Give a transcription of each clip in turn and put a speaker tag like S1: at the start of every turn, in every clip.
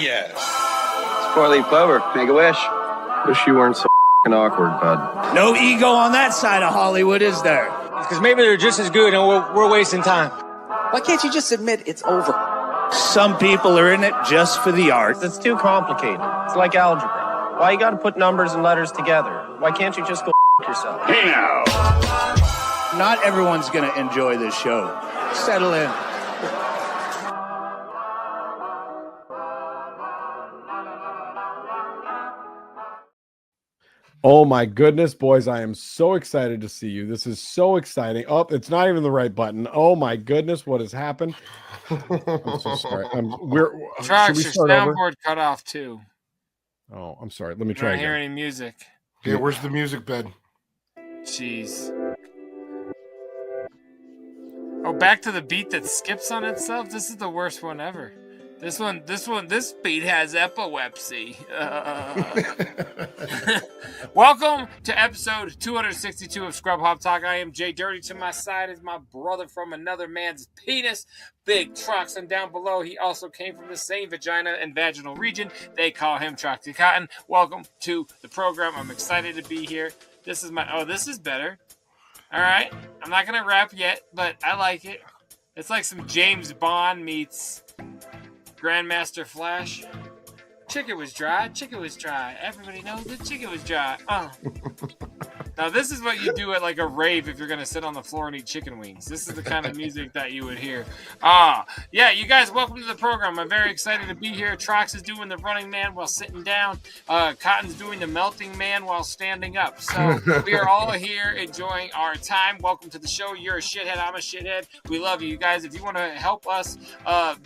S1: yes.
S2: It's four-leaf clover. Make a wish.
S3: Wish you weren't so awkward, bud.
S4: No ego on that side of Hollywood, is there?
S5: Because maybe they're just as good and we're wasting time.
S2: Why can't you just admit it's over?
S4: Some people are in it just for the art.
S3: It's too complicated. It's like algebra. Why you gotta put numbers and letters together? Why can't you just go yourself?
S1: Hey now.
S4: Not everyone's going to enjoy this show. Settle in.
S6: Oh my goodness, boys, I am so excited to see you. This is so exciting. Oh, it's not even the right button. Oh my goodness, what has happened? I'm so sorry.
S7: Trox, your soundboard cut off too.
S6: Oh, I'm sorry. Let me try
S7: again.
S6: again.
S7: Hear any music?
S8: Yeah, where's the music bed?
S7: Jeez. Oh, back to the beat that skips on itself? This is the worst one ever. This beat has epilepsy. Welcome to episode 262 of Scrub Hop Talk. I am JDirty. To my side is my brother from another man's penis, Big Trox, and down below he also came from the same vagina and vaginal region. They call him Troxy Cotton. Welcome to the program. I'm excited to be here. This is this is better. All right. I'm not going to rap yet, but I like it. It's like some James Bond meets Grandmaster Flash. Chicken was dry. Chicken was dry. Everybody knows the chicken was dry. Now, this is what you do at like a rave if you're going to sit on the floor and eat chicken wings. This is the kind of music that you would hear. Yeah, you guys, welcome to the program. I'm very excited to be here. Trox is doing the running man while sitting down. Cotton's doing the melting man while standing up. So we are all here enjoying our time. Welcome to the show. You're a shithead. I'm a shithead. We love you guys. If you want to help us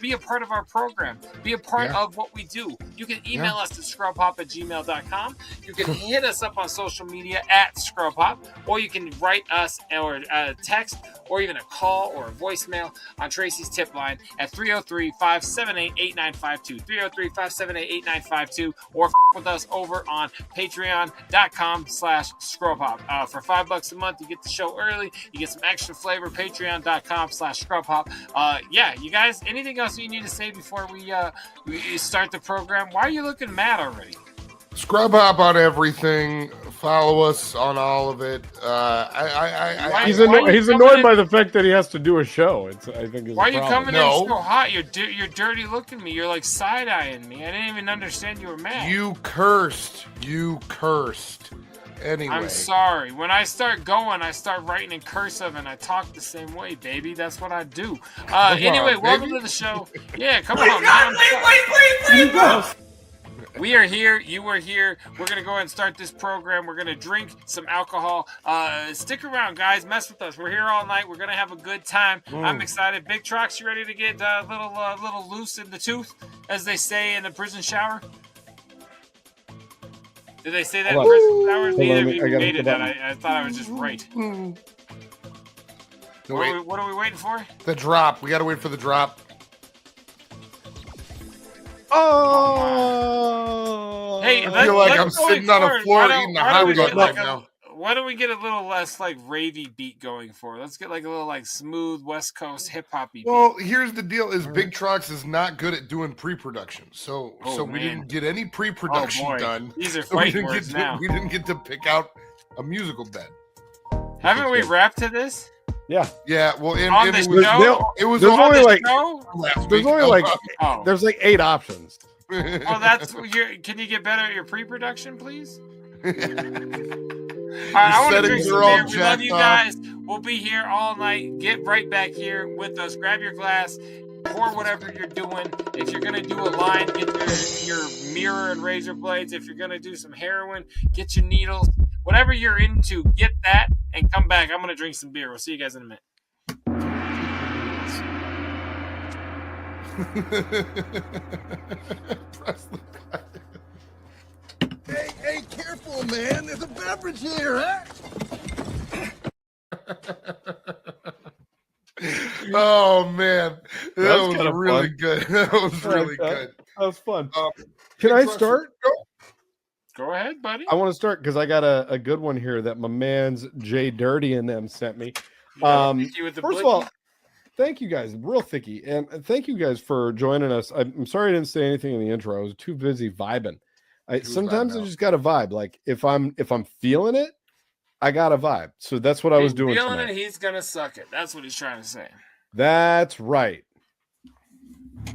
S7: be a part of our program, be a part of what we do, you can email us at scrubhop@gmail.com. You can hit us up on social media at scrubhop, or you can write us or text or even a call or a voicemail on Tracy's tip line at 303-578-8952, 303-578-8952, or with us over on patreon.com/scrubhop. For $5 a month, you get the show early, you get some extra flavor, patreon.com/scrubhop. Yeah, you guys, anything else you need to say before we start the program? Why are you looking mad already?
S8: Scrub Hop on everything. Follow us on all of it.
S6: He's annoyed by the fact that he has to do a show. I think.
S7: Why are you coming in so hot? You're dirty looking me. You're like side eyeing me. I didn't even understand you were mad.
S8: You cursed. Anyway,
S7: I'm sorry. When I start going, I start writing in cursive and I talk the same way, baby. That's what I do. Anyway, welcome to the show. Yeah, come on. Wait. We are here. You are here. We're going to go ahead and start this program. We're going to drink some alcohol. Stick around, guys. Mess with us. We're here all night. We're going to have a good time. I'm excited. Big Trox, you ready to get a little loose in the tooth, as they say in the prison shower? Did they say that in prison showers? Neither of you made it. I thought I was just right. What are we waiting for?
S8: The drop. We got to wait for the drop.
S6: Oh!
S7: Hey,
S8: I feel like I'm sitting on a floor eating a hot dog right now.
S7: Why don't we get a little less like ravey beat going for? Let's get like a little like smooth West Coast hip hop beat.
S8: Well, here's the deal: is Big Trox is not good at doing pre-production, so we didn't get any pre-production done.
S7: These are fighting words now.
S8: We didn't get to pick out a musical bed.
S7: Haven't we rapped to this?
S6: Yeah.
S8: Well,
S7: it was
S6: there's
S7: on
S6: only
S7: the
S6: like
S7: show?
S6: There's like 8 options.
S7: Oh, that's can you get better at your pre-production, please? All right, I want to drink some beer. We love you guys. We'll be here all night. Get right back here with us. Grab your glass. Pour whatever you're doing. If you're gonna do a line, get your mirror and razor blades. If you're gonna do some heroin, get your needles. Whatever you're into, get that and come back. I'm gonna drink some beer. We'll see you guys in a minute.
S1: Hey, careful, man. There's a beverage here, huh?
S8: Oh man, that was really good. That was really good.
S6: That was fun. Can I start?
S7: Go ahead, buddy.
S6: I want to start because I got a good one here that my man's JDirty and them sent me. First of all, thank you guys, real thicky, and thank you guys for joining us. I'm sorry I didn't say anything in the intro. I was too busy vibing. Sometimes I just got to vibe. Like if I'm feeling it, I got to vibe. So that's what I was doing
S7: feeling
S6: tonight.
S7: it, he's gonna suck it. That's what he's trying to say.
S6: That's right.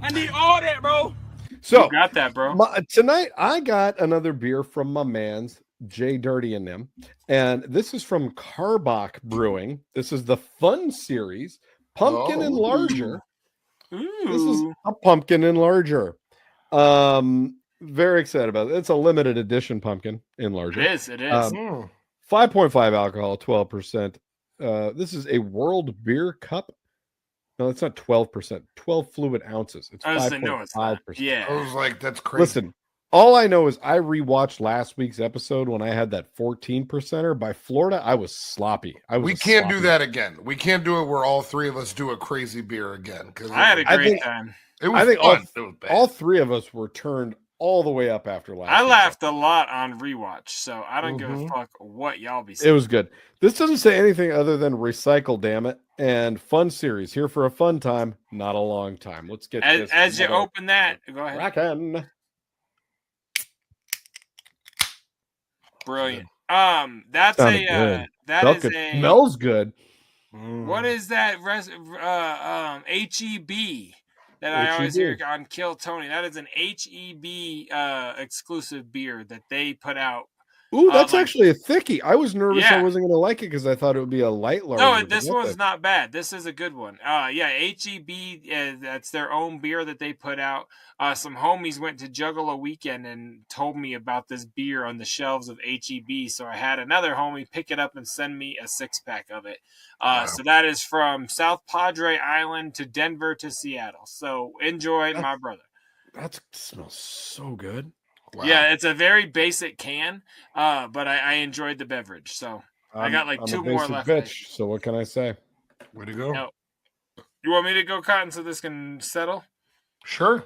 S5: I need all that, bro.
S6: So
S7: you got that, bro.
S6: Tonight I got another beer from my man's JDirty and them, and this is from Karbach Brewing. This is the Fun Series, Pumpkin Enlarger. This is a Pumpkin Enlarger. Very excited about it. It's a limited edition Pumpkin Enlarger.
S7: It is.
S6: 5.5 alcohol, 12%. This is a World Beer Cup. No, it's not 12%. 12 fluid ounces. It's 5.5%.
S7: Yeah.
S8: I was like, that's crazy.
S6: Listen, all I know is I rewatched last week's episode when I had that 14%er by Florida. I was sloppy.
S8: We can't do that again. We can't do it where all three of us do a crazy beer again. Because
S7: I had a great time.
S8: It was fun.
S6: All three of us were turned all the way up after last.
S7: I laughed a lot on rewatch, so I don't give a fuck what y'all be saying.
S6: It was good. This doesn't say anything other than recycle, damn it, and Fun Series. Here for a fun time, not a long time. Let's get this.
S7: As you open that, go ahead.
S6: Rockin'.
S7: Brilliant. That's
S6: good. Smells good.
S7: What is that? HEB that I always hear on Kill Tony. That is an HEB exclusive beer that they put out.
S6: Ooh, that's actually a thickie. I was nervous I wasn't going to like it because I thought it would be a light lager.
S7: No, this one's not bad. This is a good one. HEB, that's their own beer that they put out. Some homies went to Juggalo Weekend and told me about this beer on the shelves of HEB. So I had another homie pick it up and send me a 6-pack of it. So that is from South Padre Island to Denver to Seattle. So enjoy, my brother.
S6: That smells so good.
S7: Wow. Yeah, it's a very basic can, but I enjoyed the beverage. So I got like 2 more left.
S6: Bitch, so what can I say?
S8: Way to go.
S7: No. You want me to go, Cotton, so this can settle?
S8: Sure.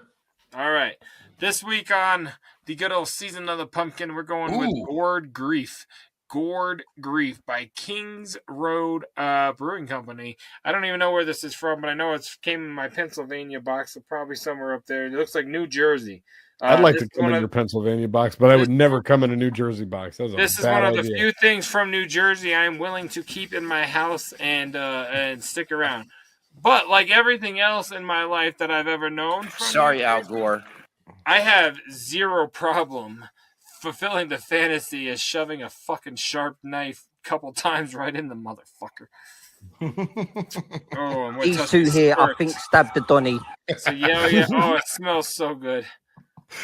S7: All right. This week on the good old Season of the Pumpkin, we're going with Gourd Grief. Gourd Grief by Kings Road Brewing Company. I don't even know where this is from, but I know it came in my Pennsylvania box, so probably somewhere up there. It looks like New Jersey.
S6: I'd like to come in your Pennsylvania box, but I would never come in a New Jersey box.
S7: This is one of the few things from New Jersey I'm willing to keep in my house and stick around. But like everything else in my life that I've ever known,
S2: Al Gore,
S7: I have zero problem fulfilling the fantasy of shoving a fucking sharp knife a couple times right in the motherfucker.
S9: These two here, I think, stabbed the Donny.
S7: So yeah. Oh, it smells so good.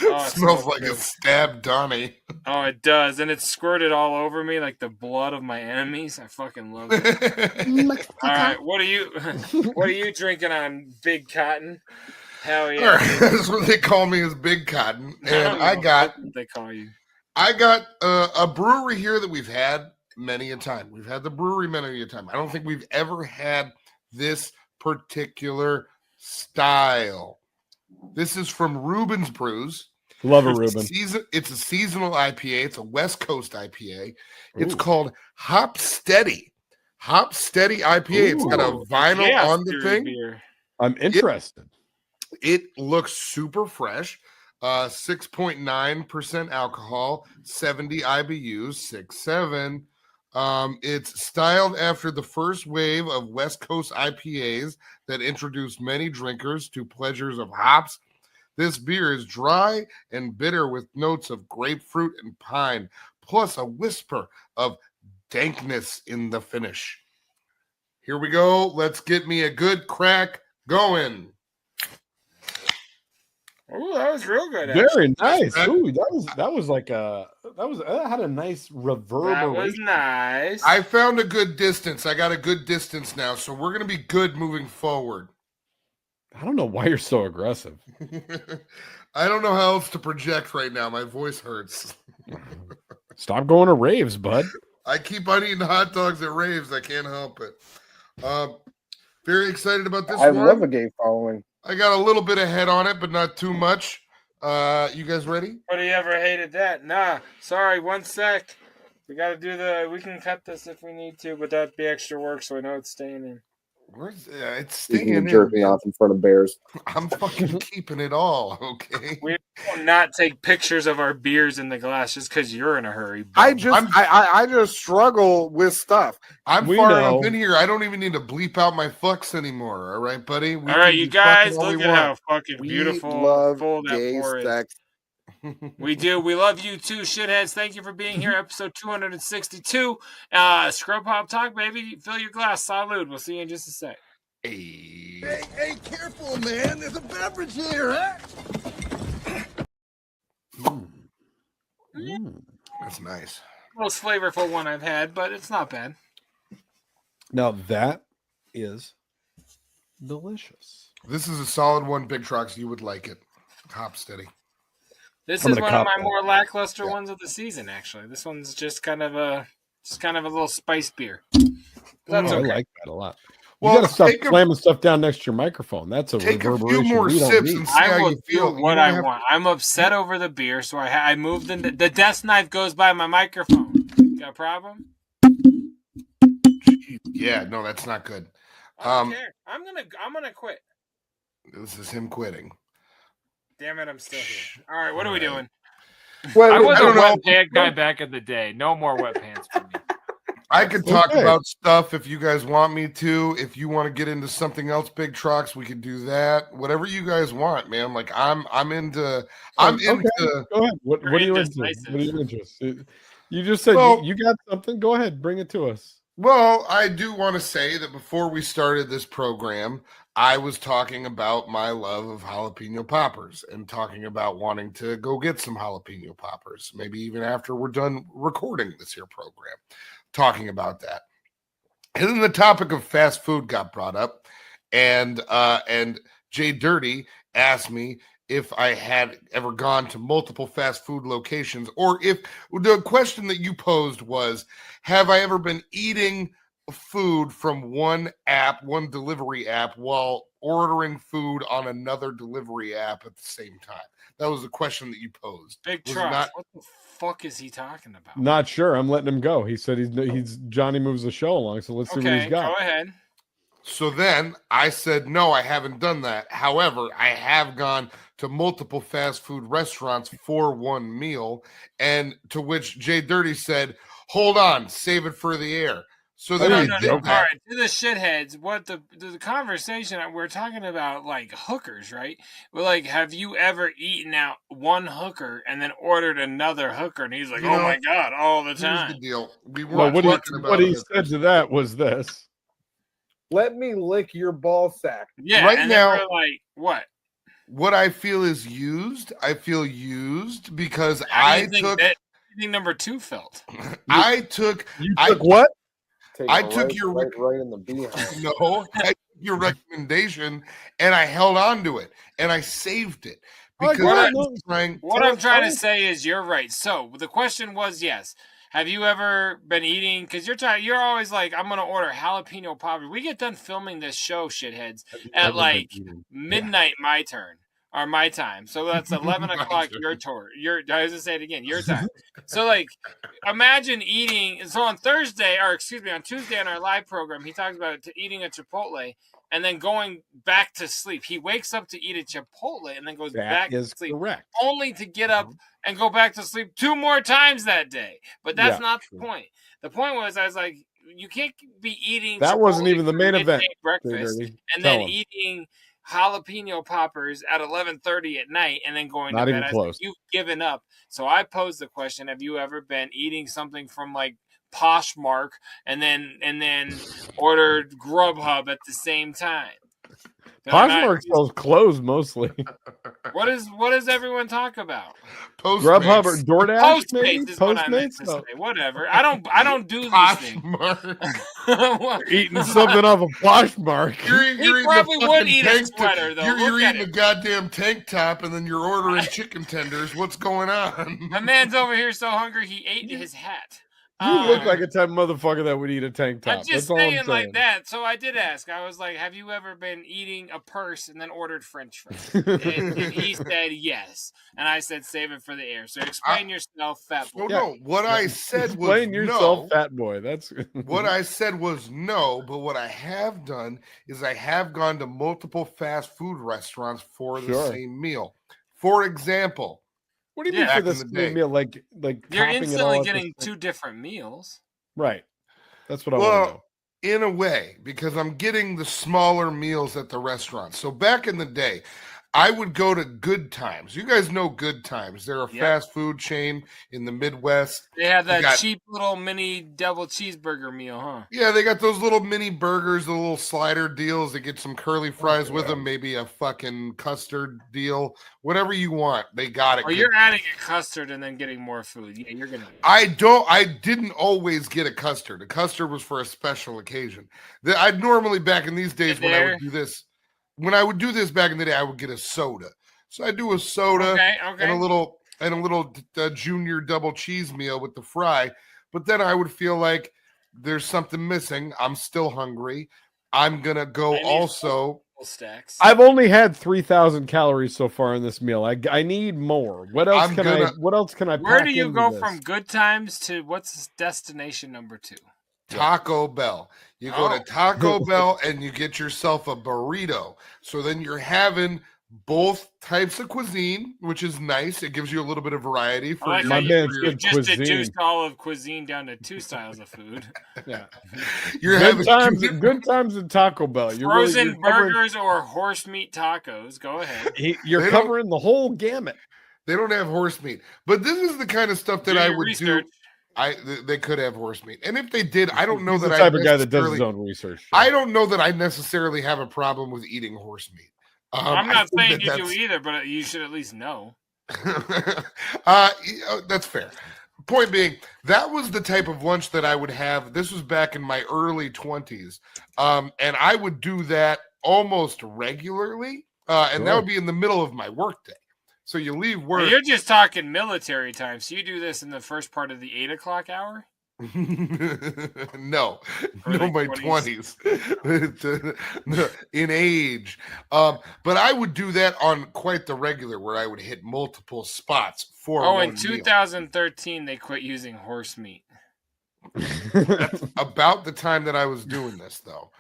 S8: Oh, it smells like a stabbed Donnie.
S7: Oh, it does, and it squirted all over me like the blood of my enemies. I fucking love it. All right, what are you drinking on, Big Cotton? Hell yeah!
S8: Right, that's what they call me, is Big Cotton, and what
S7: they call you.
S8: I got a brewery here that we've had many a time. We've had the brewery many a time. I don't think we've ever had this particular style. This is from Reuben's Brews.
S6: Love a Reuben.
S8: It's a seasonal IPA. It's a West Coast IPA. It's called Hop Steady. Hop Steady IPA. It's got a vinyl on the thing.
S7: Beer.
S6: I'm interested.
S8: It looks super fresh. 6.9% alcohol, 70 IBUs, 6.7. It's styled after the first wave of West Coast IPAs that introduced many drinkers to pleasures of hops. This beer is dry and bitter with notes of grapefruit and pine, plus a whisper of dankness in the finish. Here we go. Let's get me a good crack going.
S7: Oh, that was real good.
S6: Very nice. Ooh, that had a nice reverberation.
S7: That was nice.
S8: I found a good distance. I got a good distance now, so we're gonna be good moving forward.
S6: I don't know why you're so aggressive.
S8: I don't know how else to project right now. My voice hurts.
S6: Stop going to raves, bud.
S8: I keep on eating hot dogs at raves. I can't help it. Very excited about this one.
S3: I love a gay following.
S8: I got a little bit of head on it, but not too much. You guys ready?
S7: But you ever hated that? Nah. Sorry, 1 sec. We got to do we can cut this if we need to, but that'd be extra work, so I know it's staying in.
S8: Where's it's
S10: You
S8: staying
S10: can jerk me off in front of bears.
S8: I'm fucking keeping it all, okay?
S7: We will not take pictures of our beers in the glass just because you're in a hurry.
S11: I just struggle with stuff.
S8: I'm far enough in here. I don't even need to bleep out my fucks anymore. All right, buddy.
S7: All right, you guys, look at how fucking beautiful full that
S11: gay
S7: pour is.
S11: sex.
S7: We do. We love you too, shitheads. Thank you for being here. Episode 262. Scrub Hop Talk, baby. Fill your glass. Salud. We'll see you in just a sec.
S1: Hey, careful, man. There's a beverage here, huh?
S8: That's nice.
S7: Most flavorful one I've had, but it's not bad.
S6: Now that is delicious.
S8: This is a solid one, Big Trox. You would like it. Hop steady.
S7: This is one of my more lackluster ones of the season, actually. This one's just kind of a little spice beer. That's okay.
S6: I like that a lot. You gotta stop slamming stuff down next to your microphone. That's a reverberation.
S8: Few more sips and see how you feel.
S7: What I want. I'm upset over the beer, so I moved the desk knife goes by my microphone. Got a problem?
S8: Yeah, no, that's not good.
S7: I don't care. I'm gonna quit.
S8: This is him quitting.
S7: Damn it, I'm still here. All right, what are we doing?
S5: Well, I was a wet pant guy back in the day. No more wet pants for me.
S8: I could talk about stuff if you guys want me to. If you want to get into something else, Big Trox, we could do that. Whatever you guys want, man. Like I'm into. Go
S6: ahead. What are you into? What are you interested? You just said you got something. Go ahead, bring it to us.
S8: Well, I do want to say that before we started this program, I was talking about my love of jalapeno poppers and talking about wanting to go get some jalapeno poppers, maybe even after we're done recording this here program, talking about that. And then the topic of fast food got brought up, and JDirty asked me if I had ever gone to multiple fast food locations, or if the question that you posed was, have I ever been eating food from one delivery app while ordering food on another delivery app at the same time? That was the question that you posed.
S7: Big Trox, what the fuck is he talking about?
S6: Not sure. I'm letting him go. He said he's Johnny moves the show along, so let's see what he's got.
S7: Go ahead.
S8: So then I said, no, I haven't done that. However, I have gone to multiple fast food restaurants for one meal, and to which JDirty said, hold on, save it for the air. So then I did that.
S7: All right, to the shitheads, what the conversation we're talking about, like hookers, right? We're like, have you ever eaten out one hooker and then ordered another hooker? And he's like, oh my God, all the time.
S8: Here's the deal. We weren't talking about
S6: what he said to that was this.
S11: Let me lick your ball sack.
S7: Yeah,
S8: right
S7: and
S8: now,
S7: we're like, what?
S8: What I feel is used. I feel used because
S7: I took number 2 felt.
S8: I took
S11: what?
S8: I took your
S10: right in the beehive.
S8: No, I took your recommendation and I held on to it and I saved it because
S7: what I'm trying to say is you're right. So the question was, yes. Have you ever been eating? Because you're always like, I'm gonna order jalapeno poppers. We get done filming this show, shitheads, at like midnight my time. So that's 11 o'clock your tour. I was gonna say it again, your time. So like, imagine eating. So on Tuesday on our live program, he talks about eating a Chipotle and then going back to sleep. He wakes up to eat a Chipotle and then goes back to sleep, only to get up and go back to sleep 2 more times that day. But that's not the point. The point was, I was like, you can't be eating.
S6: That
S7: Chipotle
S6: wasn't even the main event.
S7: Breakfast and then eating jalapeno poppers at 11:30 at night and then going
S6: not
S7: to bed.
S6: even close.
S7: You've given up. So I posed the question: have you ever been eating something from like Poshmark and then ordered Grubhub at the same time?
S6: Poshmark sells clothes mostly.
S7: What does everyone talk about?
S6: Grubhub or DoorDash?
S7: Postmates is what I meant to say. Whatever. I don't do these things.
S6: Eating something off of Poshmark.
S7: He probably would eat a sweater though.
S8: You're eating a goddamn tank top and then you're ordering chicken tenders. What's going on?
S7: My man's over here so hungry he ate his hat.
S6: You look like a type of motherfucker that would eat a tank top.
S7: I'm just
S6: That's all
S7: saying
S6: I'm saying.
S7: like that. So I did ask. I was like, have you ever been eating a purse and then ordered French fries? and he said yes. And I said, save it for the air. So explain yourself, fat boy.
S8: No, what I said was
S6: Explain yourself,
S8: no.
S6: fat boy. That's
S8: what I said was no, but what I have done is I have gone to multiple fast food restaurants for the same meal. For example,
S6: what do you mean for the same meal? Like
S7: you're
S6: topping
S7: instantly
S6: it all
S7: getting two different meals.
S6: Right. That's what I want to know.
S8: In a way, because I'm getting the smaller meals at the restaurant. So back in the day, I would go to Good Times. You guys know Good Times. They're a fast food chain in the Midwest.
S7: They have that cheap little mini double cheeseburger meal, huh?
S8: Yeah, they got those little mini burgers, the little slider deals. They get some curly fries with them, maybe a fucking custard deal. Whatever you want, they got it.
S7: Oh, you're adding a custard and then getting more food. Yeah, you're gonna.
S8: I didn't always get a custard. A custard was for a special occasion. I'd normally, back in these days when I would do this, back in the day, I would get a soda. So I do a soda and a little junior double cheese meal with the fry. But then I would feel like there's something missing. I'm still hungry. I'm gonna go also.
S7: Stacks.
S6: I've only had 3,000 calories so far in this meal. I need more. What else can I?
S7: Where do you go from Good Times to what's destination number 2?
S8: Taco Bell. You go to Taco Bell and you get yourself a burrito. So then you're having both types of cuisine, which is nice. It gives you a little bit of variety. For
S7: my man's good just reduced all of cuisine down to 2 styles of food.
S6: Yeah,
S8: you're
S6: good having good times at Taco Bell.
S7: Frozen burgers or horse meat tacos. Go ahead.
S6: You're covering the whole gamut.
S8: They don't have horse meat, but this is the kind of stuff that I would do. They could have horse meat, and if they did, I don't know that
S6: I type of guy that does his own research.
S8: I don't know that I necessarily have a problem with eating horse meat.
S7: I'm not saying you do either, but you should at least know.
S8: That's fair. Point being, that was the type of lunch that I would have. This was back in my early 20s, and I would do that almost regularly, and that would be in the middle of my workday. So you leave work.
S7: You're just talking military time. So you do this in the first part of the 8 o'clock hour?
S8: No, my 20s. In age. But I would do that on quite the regular, where I would hit multiple spots for
S7: in 2013 they quit using horse meat.
S8: That's about the time that I was doing this, though.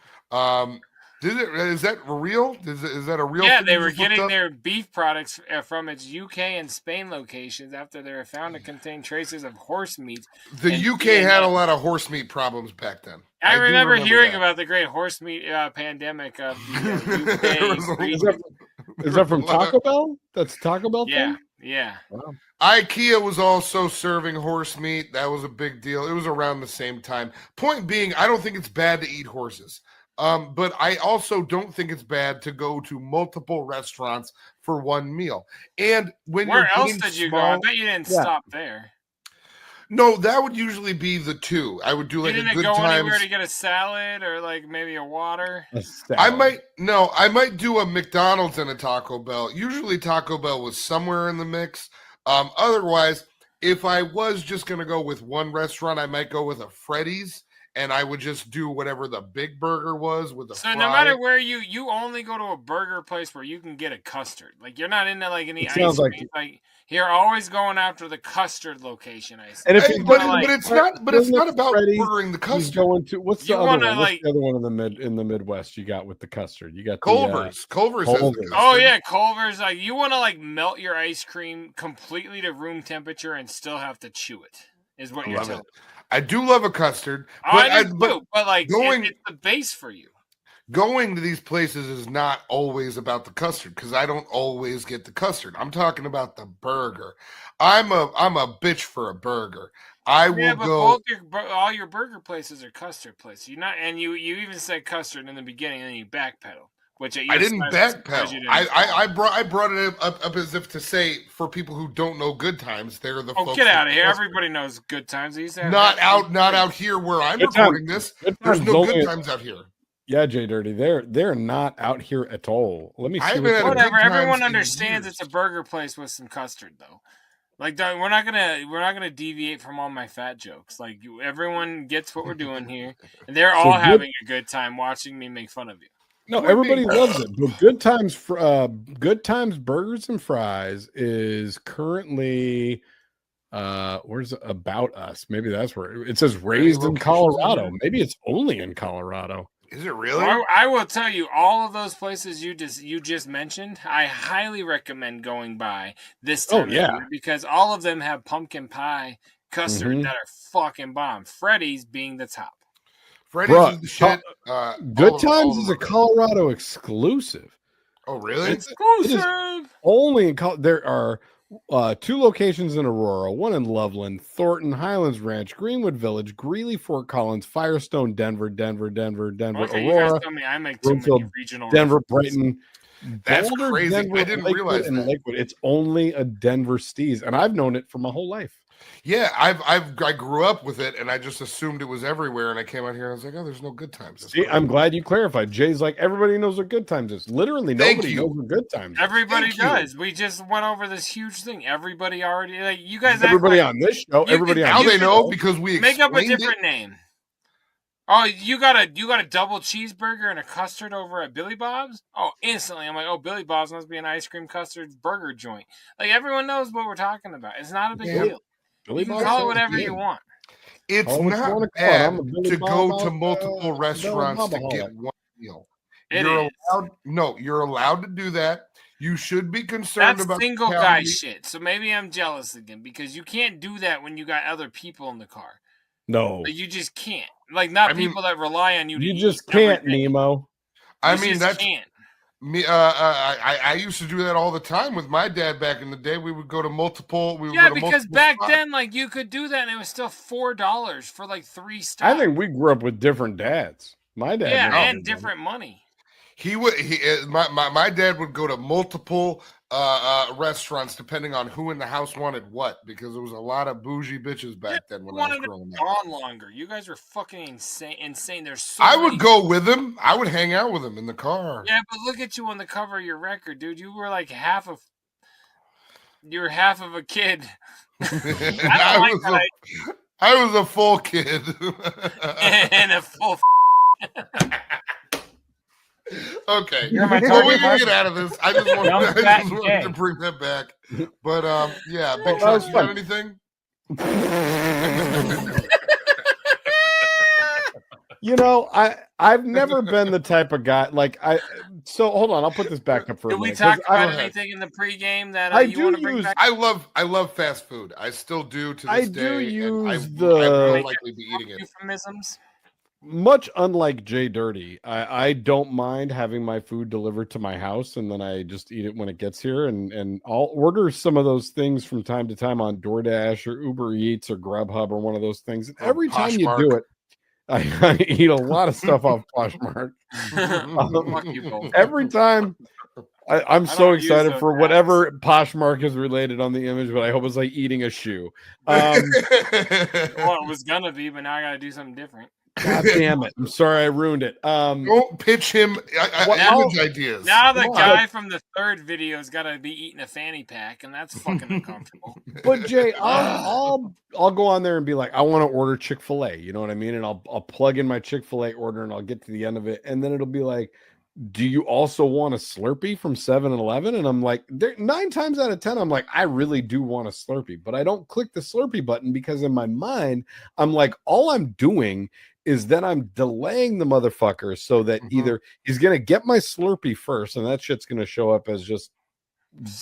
S8: Is that real? Is that a real?
S7: Yeah, they were getting their beef products from its UK and Spain locations after they were found to contain traces of horse meat.
S8: The UK had a lot of horse meat problems back then.
S7: I remember hearing about the great horse meat pandemic of the UK.
S6: Is that from Taco Bell? That's Taco Bell thing?
S7: Yeah.
S6: Wow.
S8: IKEA was also serving horse meat. That was a big deal. It was around the same time. Point being, I don't think it's bad to eat horses. But I also don't think it's bad to go to multiple restaurants for one meal. And
S7: where else did you go? I bet you didn't stop there.
S8: No, that would usually be the 2. I would do like a Good
S7: go
S8: Times.
S7: Anywhere to get a salad or like maybe a water.
S8: I might do a McDonald's and a Taco Bell. Usually Taco Bell was somewhere in the mix. Otherwise, if I was just gonna go with one restaurant, I might go with a Freddy's. And I would just do whatever the big burger was with the fry.
S7: No matter where you only go to a burger place where you can get a custard. Like you're not into like any ice cream. Like you're always going after the custard location. I see.
S6: And
S8: but it's not about ordering the custard.
S6: Going to what's the other one? What's the other one in the Midwest you got with the custard? You got
S8: Culver's. Culver's.
S7: Oh yeah, Culver's. Like you want to like melt your ice cream completely to room temperature and still have to chew it. Is what you're telling me.
S8: I do love a custard,
S7: but like it's the base for you.
S8: Going to these places is not always about the custard because I don't always get the custard. I'm talking about the burger. I'm a bitch for a burger. I will go.
S7: All your burger places are custard places. You're not, and you even said custard in the beginning, and then you backpedal. Which
S8: I didn't backpedal. I brought it up as if to say for people who don't know Good Times, they're the folks.
S7: Get out of here! Everybody knows Good Times.
S8: Not out here where I'm recording this. There's no Good Times out here.
S6: Yeah, JDirty, they're not out here at all. Let me see.
S7: Whatever. Everyone understands it's a burger place with some custard, though. Like, we're not gonna deviate from all my fat jokes. Like, everyone gets what we're doing here, and they're all having a good time watching me make fun of you.
S6: No, everybody loves it. But Good Times Burgers and Fries is currently where's About Us? Maybe that's where it says raised in Colorado. Maybe it's only in Colorado.
S8: Is it really?
S7: Well, I will tell you, all of those places you just mentioned, I highly recommend going by this time of year because all of them have pumpkin pie custard that are fucking bomb. Freddy's being the top.
S8: Freddy's is the shit.
S6: Good Times is a Colorado exclusive.
S8: Oh, really?
S7: Exclusive.
S6: Only in there are 2 locations in Aurora, one in Loveland, Thornton, Highlands Ranch, Greenwood Village, Greeley, Fort Collins, Firestone, Denver,
S7: Okay,
S6: Aurora,
S7: you guys tell me I make too many regional
S6: Denver,
S7: references.
S6: Brighton.
S8: That's
S6: Boulder,
S8: crazy.
S6: Denver,
S8: I didn't
S6: Lakewood,
S8: realize
S6: and
S8: that.
S6: Lakewood. It's only a Denver Steez, and I've known it for my whole life.
S8: Yeah, I grew up with it, and I just assumed it was everywhere. And I came out here and I was like, "Oh, there's no Good Times."
S6: See, I'm glad you clarified. Jay's like, everybody knows what Good Times is. Literally, nobody knows what Good Times is.
S7: Everybody does. We just went over this huge thing. Everybody already, like, you guys.
S6: Everybody on this show. Everybody on
S8: now
S6: this
S8: they know
S6: show.
S8: because we
S7: make up a
S8: explained
S7: different name. Oh, you got a double cheeseburger and a custard over at Billy Bob's? Oh, instantly I'm like, oh, Billy Bob's must be an ice cream custard burger joint. Like, everyone knows what we're talking about. It's not a big deal.
S6: Billy
S7: You can
S6: Bob's
S7: call it
S6: sounds
S7: whatever
S6: good.
S7: you want.
S8: It's
S6: Oh, what you
S8: not
S6: wanna call it? I'm a
S8: bad
S6: Billy
S8: to
S6: Bob
S8: go to
S6: out,
S8: multiple restaurants to
S6: Bobaholic.
S8: get one meal.
S7: It
S8: You're
S7: is.
S8: allowed. No, you're allowed to do that. You should be concerned
S7: That's
S8: about
S7: single guy
S8: calories.
S7: shit. So maybe I'm jealous again because you can't do that when you got other people in the car.
S6: No,
S7: Like, you just can't. Like, not people that rely on you to
S6: you
S7: eat
S6: just
S7: every
S6: can't,
S7: day.
S6: Nemo.
S8: I
S7: You
S8: mean,
S7: just
S8: that's
S7: can't.
S8: me. I used to do that all the time with my dad back in the day. We would go to multiple.
S7: Yeah, because back then, like, you could do that, and it was still $4 for like 3 stops.
S6: I think we grew up with different dads. My dad,
S7: Yeah,
S6: never
S7: and
S6: did that.
S7: different money.
S8: My dad would go to multiple restaurants depending on who in the house wanted what, because there was a lot of bougie bitches back then when I was
S7: wanted
S8: growing
S7: it
S8: up.
S7: gone longer. You guys are fucking insane. There's so
S8: I
S7: many-
S8: would go with him. I would hang out with him in the car.
S7: Yeah, but look at you on the cover of your record, dude. You were like half of a kid.
S8: I was a full kid.
S7: And a full.
S8: Okay.
S7: You're my
S8: Well, we
S7: target
S8: can get
S7: market.
S8: out of this. I just wanted,
S7: Young,
S8: I
S7: fat,
S8: just
S7: and
S8: wanted
S7: gay.
S8: to bring that back. But yeah, Big
S6: that
S8: Trox,
S6: was
S8: you got
S6: fun.
S8: anything?
S6: You know, I've never been the type of guy so hold on, I'll put this back up for a
S7: Did we
S6: minute.
S7: talk
S6: 'cause
S7: about anything in the pregame that
S6: I
S7: you
S6: do
S7: want to bring
S6: use-
S7: back?
S8: I love fast food. I still do to this
S6: I
S8: day.
S6: do
S8: and I
S6: use
S8: will likely be eating it.
S7: Euphemisms.
S6: Much unlike JDirty, I don't mind having my food delivered to my house and then I just eat it when it gets here. And I'll order some of those things from time to time on DoorDash or Uber Eats or Grubhub or one of those things. And every time you do it, I eat a lot of stuff off Poshmark.
S7: Fuck you both.
S6: Every time. I'm so
S7: don't use
S6: excited
S7: those
S6: for
S7: apps.
S6: whatever Poshmark is related on the image, but I hope it's like eating a shoe.
S7: Well, it was gonna be, but now I gotta do something different.
S6: God damn it. I'm sorry I ruined it.
S8: Don't pitch him image ideas.
S7: Now the
S6: Come on.
S7: guy from the third video has got to be eating a fanny pack, and that's fucking uncomfortable.
S6: But Jay, I'll go on there and be like, I want to order Chick-fil-A. You know what I mean? And I'll plug in my Chick-fil-A order and I'll get to the end of it. And then it'll be like, do you also want a Slurpee from 7-Eleven? And I'm like, 9 times out of 10, I'm like, I really do want a Slurpee, but I don't click the Slurpee button because in my mind, I'm like, all I'm doing is then I'm delaying the motherfucker so that either he's going to get my Slurpee first, and that shit's going to show up as just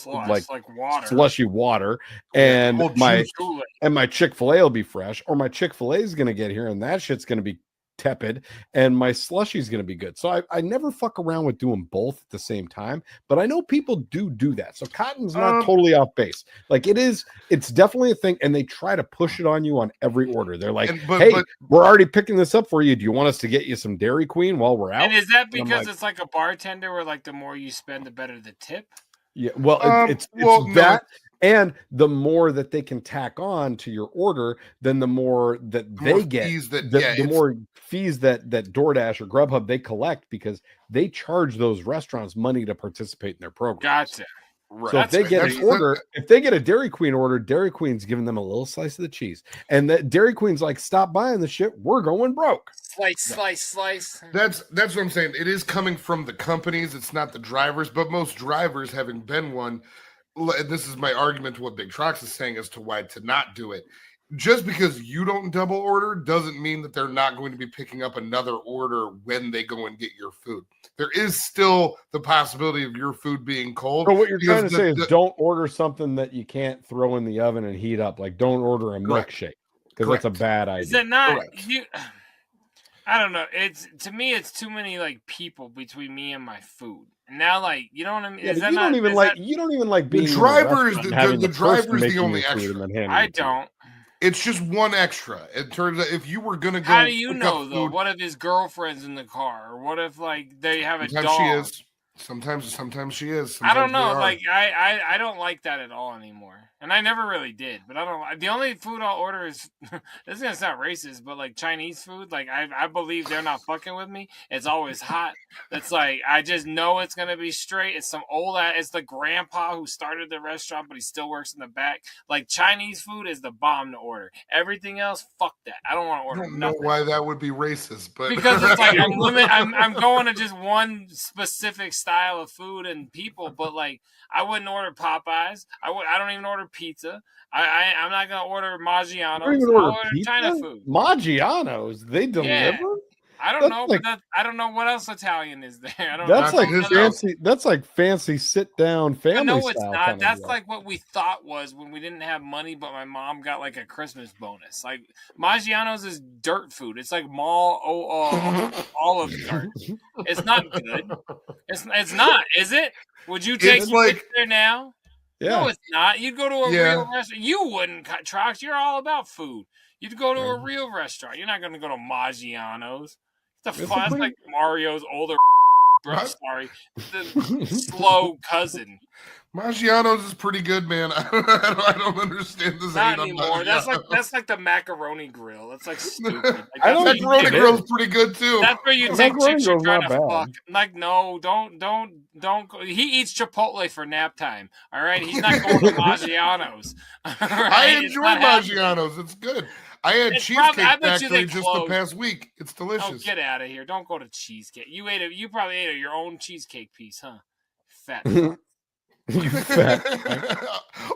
S7: like water,
S6: slushy water, and
S7: Cold
S6: my
S7: juice Kool-Aid.
S6: and my Chick-fil-A will be fresh, or my Chick-fil-A is going to get here and that shit's going to be tepid, and my slushy is going to be good. So I never fuck around with doing both at the same time, but I know people do that. So Cotton's not totally off base. Like it's definitely a thing, and they try to push it on you on every order. They're like, hey, we're already picking this up for you. Do you want us to get you some Dairy Queen while we're out?
S7: And is that
S6: And I'm
S7: because
S6: like,
S7: it's like a bartender where like the more you spend, the better the tip?
S6: yeah, well, it's
S8: no,
S6: that. And the more that they can tack on to your order, then the more that they get, the more fees that DoorDash or Grubhub they collect because they charge those restaurants money to participate in their program.
S7: Gotcha.
S8: Right.
S6: So if they get an order, if they get a Dairy Queen order, Dairy Queen's giving them a little slice of the cheese, and that Dairy Queen's like, stop buying the shit. We're going broke.
S7: Slice.
S8: That's what I'm saying. It is coming from the companies. It's not the drivers, but most drivers, having been one, and this is my argument to what Big Trox is saying as to why to not do it. Just because you don't double order doesn't mean that they're not going to be picking up another order when they go and get your food. There is still the possibility of your food being cold.
S6: So what you're trying to say is don't order something that you can't throw in the oven and heat up. Like don't order a milkshake because that's a bad idea.
S7: Is it not? I don't know. To me, it's too many like people between me and my food. And now, like, you know what I mean?
S6: Yeah, you don't even like being
S8: the drivers. The driver's the only extra.
S7: I don't.
S8: It's just one extra. It turns out if you were gonna go,
S7: how do you know though? What if his girlfriend's in the car? Or what if like they have a dog?
S8: She is. Sometimes she is. Sometimes
S7: I don't know. Like I don't like that at all anymore, and I never really did. But I don't. The only food I'll order is this is gonna sound racist, but like Chinese food. Like I believe they're not fucking with me. It's always hot. It's like I just know it's gonna be straight. It's some old. It's the grandpa who started the restaurant, but he still works in the back. Like Chinese food is the bomb to order. Everything else, fuck that. I don't want to order.
S8: I don't know why that would be racist, but
S7: because it's like I'm going to just one specific style of food and people, but like I wouldn't order Popeyes. I don't even order pizza. I'm not gonna order Maggiano's. I'll order China food.
S6: Maggiano's, they deliver.
S7: Yeah. I don't know, but I don't know what else Italian is there. I don't
S6: that's
S7: know.
S6: like fancy. That's like fancy sit down family.
S7: No, it's
S6: style
S7: not. That's like what we thought was when we didn't have money, but my mom got like a Christmas bonus. Like Maggiano's is dirt food. It's like mall Olive Garden. It's not good. It's not. Is it? Would you take it there now?
S6: Yeah.
S7: No, it's not. You'd go to a real restaurant. You wouldn't, Trox. You're all about food. You'd go to a real restaurant. You're not going to go to Maggiano's. The fun, like Mario's older bro. Sorry, the slow cousin.
S8: Maggiano's is pretty good, man. I don't understand this.
S7: Not anymore. That's like the macaroney grill. That's like stupid. Like,
S8: macaroni grill's pretty good too.
S7: That's where you take chicks you're trying to fuck. Like, no, don't go. He eats Chipotle for nap time. All right, he's not going to Maggiano's. Right?
S8: I enjoy Maggiano's. It's good. I had Cheesecake Factory just the past week. It's delicious.
S7: Oh, get out of here! Don't go to Cheesecake. You probably ate your own cheesecake piece, huh? Fat.
S6: You fat.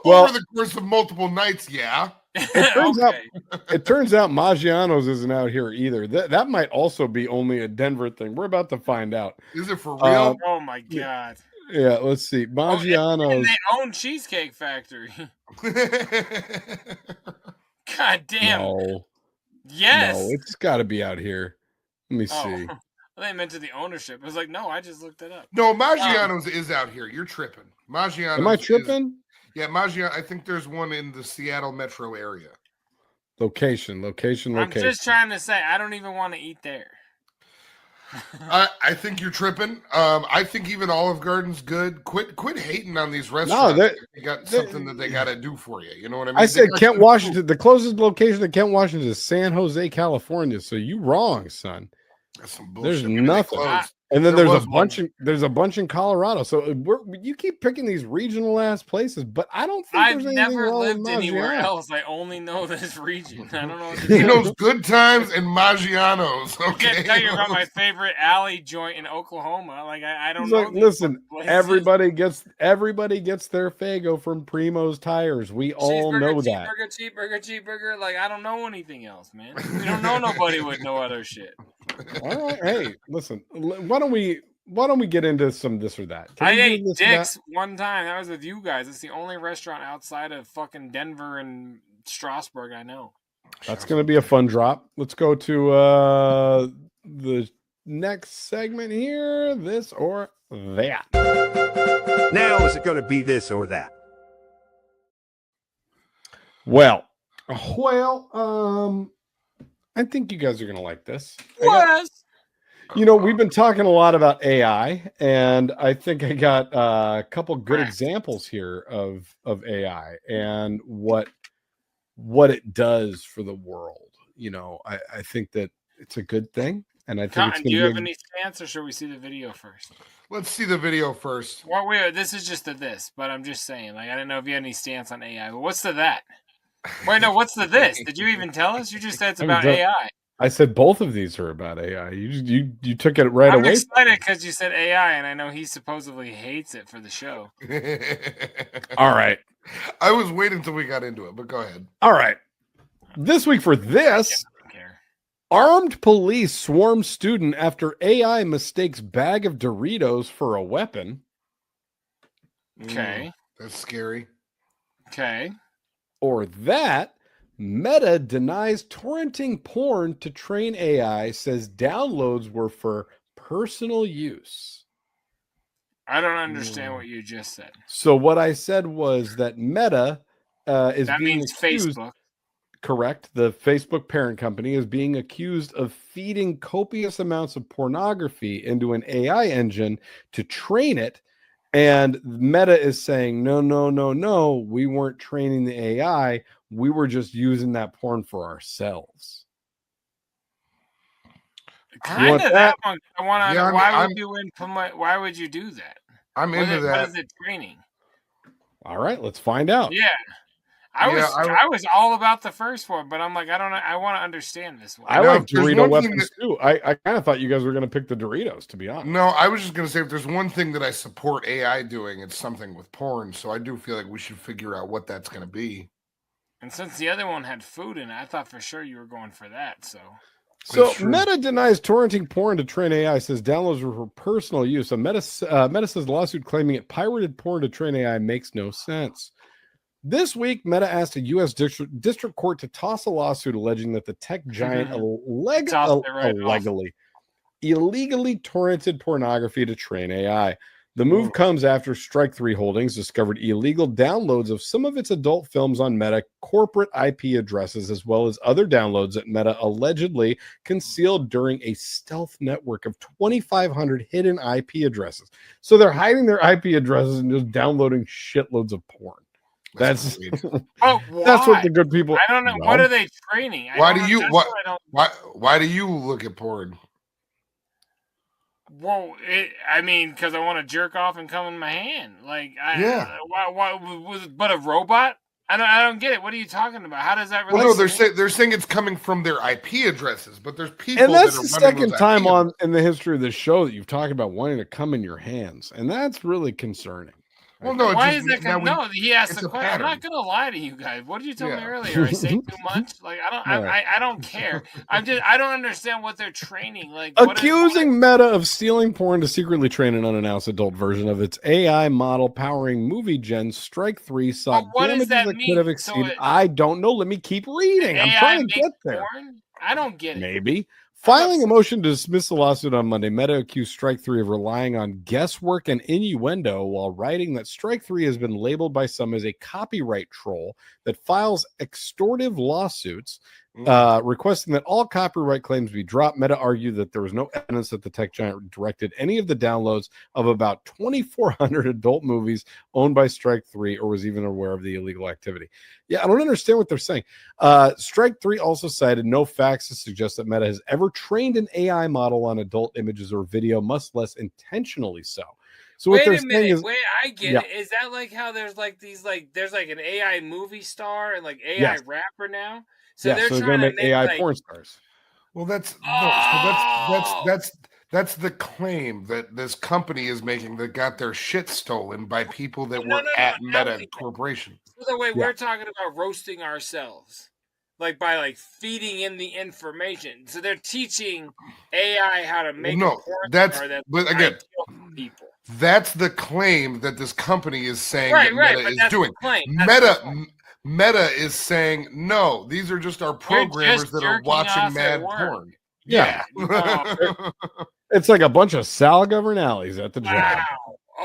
S8: Well, over the course of multiple nights, yeah.
S6: It turns out Maggiano's isn't out here either. That might also be only a Denver thing. We're about to find out.
S8: Is it for real?
S7: Oh my god.
S6: Yeah, let's see. Maggiano's.
S7: They own Cheesecake Factory. God damn.
S6: No.
S7: Yes.
S6: No, it's got to be out here. Let me see.
S7: They meant to the ownership. It was like, no, I just looked it up.
S8: No, Maggiano's is out here. You're tripping. Maggiano's.
S6: Am I tripping?
S8: Yeah, Maggiano. I think there's one in the Seattle metro area.
S6: Location.
S7: I'm just trying to say, I don't even want to eat there.
S8: I think you're tripping. I think even Olive Garden's good. Quit hating on these restaurants.
S6: No,
S8: they got something that they got to do for you. You know what I mean?
S6: I said Kent, Washington. The closest location to Kent, Washington is San Jose, California. So you wrong, son.
S8: That's some bullshit.
S6: There's nothing. And then there's a bunch in Colorado. So you keep picking these regional ass places, but I don't think
S7: I've
S6: there's anything
S7: never
S6: wrong
S7: lived
S6: with
S7: anywhere
S6: Maggiano's.
S7: else. I only know this region. I don't know what to
S8: He
S7: do.
S8: knows Good Times and Maggiano's.
S7: I
S8: Okay.
S7: can't tell you about my favorite alley joint in Oklahoma. Like I don't know.
S6: Listen, everybody gets their Fago from Primo's Tires. We all know that.
S7: Cheeseburger. Like I don't know anything else, man. We don't know nobody with no other shit.
S6: All right, hey, listen. Why don't we get into some this or that?
S7: I ate Dick's one time. That was with you guys. It's the only restaurant outside of fucking Denver and Strasbourg I know.
S6: That's going to be a fun drop. Let's go to the next segment here. This or that.
S12: Now, is it going to be this or that?
S6: Well, I think you guys are going to like this. We've been talking a lot about AI, and I think I got a couple good examples here of AI and what it does for the world. I think that it's a good thing. And I think
S7: Cotton,
S6: it's
S7: do
S6: going
S7: you
S6: to
S7: have
S6: be
S7: any stance, or should we see the video first?
S8: Let's see the video first.
S7: Well, this is just this, but I'm just saying. Like, I didn't know if you had any stance on AI. But what's the that? Wait, no. What's the this? Did you even tell us? You just said it's about AI.
S6: I said both of these are about AI. You took it right away.
S7: I'm excited because you said AI, and I know he supposedly hates it for the show.
S6: All right.
S8: I was waiting until we got into it, but go ahead.
S6: All right. This week for this, armed police swarm student after AI mistakes bag of Doritos for a weapon.
S7: Okay.
S8: That's scary.
S7: Okay.
S6: Or that, Meta denies torrenting porn to train AI, says downloads were for personal use.
S7: I don't understand what you just said.
S6: So what I said was that Meta is
S7: that
S6: being
S7: means
S6: accused,
S7: Facebook.
S6: Correct. The Facebook parent company is being accused of feeding copious amounts of pornography into an AI engine to train it. And Meta is saying, no, we weren't training the AI. We were just using that porn for ourselves.
S7: Kind of that one. I want to. Why would you do that?
S8: I'm into that.
S7: What is it training?
S6: All right, let's find out.
S7: Yeah. I was all about the first one, but I'm like, I want to understand this one.
S6: I like Dorito weapons too. I kind of thought you guys were going to pick the Doritos, to be honest.
S8: No, I was just going to say, if there's one thing that I support AI doing, it's something with porn. So I do feel like we should figure out what that's going to be.
S7: And since the other one had food in it, I thought for sure you were going for that.
S6: So Meta denies torrenting porn to train AI, says downloads were for personal use. So Meta says lawsuit claiming it pirated porn to train AI makes no sense. This week, Meta asked a U.S. district court to toss a lawsuit alleging that the tech giant illegally torrented pornography to train AI. The move comes after Strike 3 Holdings discovered illegal downloads of some of its adult films on Meta corporate IP addresses, as well as other downloads that Meta allegedly concealed during a stealth network of 2,500 hidden IP addresses. So they're hiding their IP addresses and just downloading shitloads of porn. That's that's what the good people.
S7: I don't know. What are they training?
S8: Why do you look at porn?
S7: Well, because I want to jerk off and come in my hand. Like, but a robot? I don't get it. What are you talking about? How does that relate?
S8: Well, no, they're saying it's coming from their IP addresses, but there's people.
S6: And that's the second time in the history of this show that you've talked about wanting to come in your hands, and that's really concerning.
S8: Well, no.
S7: Why is that? No, he asked the question. I'm not going to lie to you guys. What did you tell me earlier? I say too much. Like I don't care. I don't understand what they're training. Like
S6: accusing Meta of stealing porn to secretly train an unannounced adult version of its AI model powering movie gen. Strike 3 sought damages that could have exceeded. I don't know. Let me keep reading. I'm trying to get there.
S7: Porn? I don't get it.
S6: Maybe. Filing a motion to dismiss the lawsuit on Monday, Meta accused Strike 3 of relying on guesswork and innuendo while writing that Strike 3 has been labeled by some as a copyright troll that files extortive lawsuits requesting that all copyright claims be dropped. Meta argued that there was no evidence that the tech giant directed any of the downloads of about 2,400 adult movies owned by Strike 3 or was even aware of the illegal activity. Yeah, I don't understand what they're saying. Strike 3 also cited no facts to suggest that Meta has ever trained an AI model on adult images or video, much less intentionally so. So what they're saying is,
S7: I get it. Is that like how there's like these there's like an AI movie star and like AI rapper now? So they're
S6: going to make AI porn stars.
S8: Well, that's the claim that this company is making that got their shit stolen by people that were at Meta Corporation.
S7: So the way we're talking about roasting ourselves, like by feeding in the information. So they're teaching AI how to make a porn star that people.
S8: That's the claim that this company is saying
S7: that
S8: Meta is doing. Meta is saying, no, these are just our programmers that are watching mad porn.
S6: Yeah. It's like a bunch of Sal Governales at the job.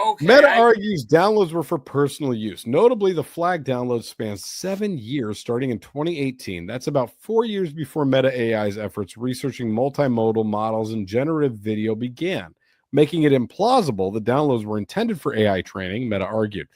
S7: Okay.
S6: Meta argues downloads were for personal use. Notably, the flag download spans 7 years, starting in 2018. That's about 4 years before Meta AI's efforts researching multimodal models and generative video began, making it implausible the downloads were intended for AI training, Meta argued.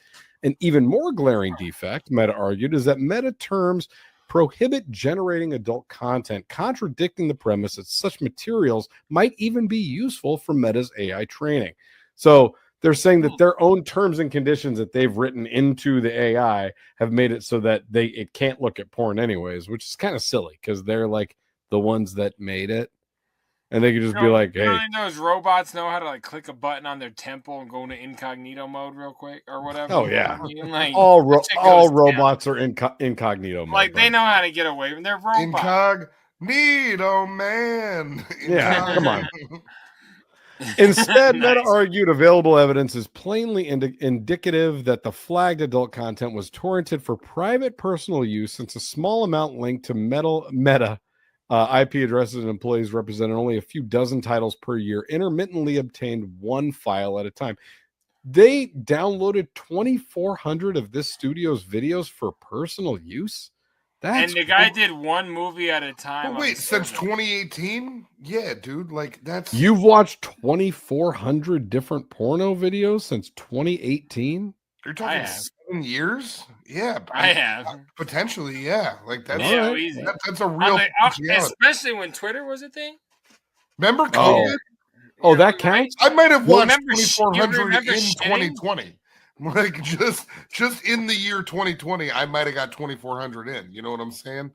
S6: An even more glaring defect, Meta argued, is that Meta terms prohibit generating adult content, contradicting the premise that such materials might even be useful for Meta's AI training. So they're saying that their own terms and conditions that they've written into the AI have made it so that it can't look at porn anyways, which is kind of silly because they're like the ones that made it. And they could just be like, hey.
S7: You think those robots know how to like click a button on their temple and go into incognito mode real quick or whatever?
S6: Oh, yeah.
S7: I mean, like,
S6: all robots are incognito mode.
S7: Like, they know how to get away from their robots.
S8: Incognito, man.
S6: Yeah, come on. Instead, Meta argued available evidence is plainly indicative that the flagged adult content was torrented for private personal use, since a small amount linked to Meta IP addresses and employees represented only a few dozen titles per year, intermittently obtained one file at a time. They downloaded 2,400 of this studio's videos for personal use.
S7: And the guy did one movie at a time.
S8: Wait, since 2018? Yeah, dude. Like, that's...
S6: You've watched 2,400 different porno videos since 2018?
S8: You're talking 7 years? Yeah.
S7: I have.
S8: Potentially, yeah. Like, that's,
S7: easy.
S8: That's a real...
S7: especially when Twitter was a thing.
S8: Remember COVID?
S6: Oh, that counts?
S8: I might have watched
S7: 2,400
S8: in 2020. Like, just in the year 2020, I might have got 2,400 in. You know what I'm saying?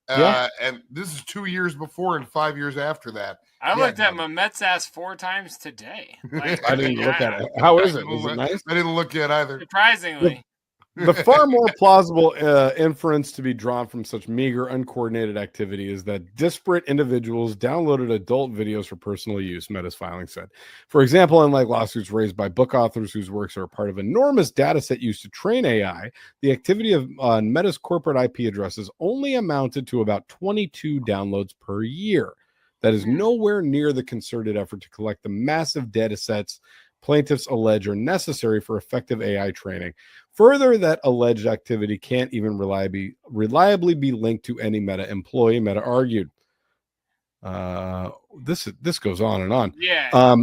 S8: And this is 2 years before and 5 years after that.
S7: I looked at Mamet's ass 4 times today. Like,
S6: I didn't look at it. How is it? Is it nice?
S8: I didn't look yet either.
S7: Surprisingly.
S6: The far more plausible inference to be drawn from such meager, uncoordinated activity is that disparate individuals downloaded adult videos for personal use, Meta's filing said. For example, unlike lawsuits raised by book authors whose works are part of an enormous data set used to train AI, the activity of Meta's corporate IP addresses only amounted to about 22 downloads per year. That is nowhere near the concerted effort to collect the massive data sets plaintiffs allege are necessary for effective AI training. Further, that alleged activity can't even reliably be linked to any Meta employee, Meta argued. This goes on and on.
S7: Yeah.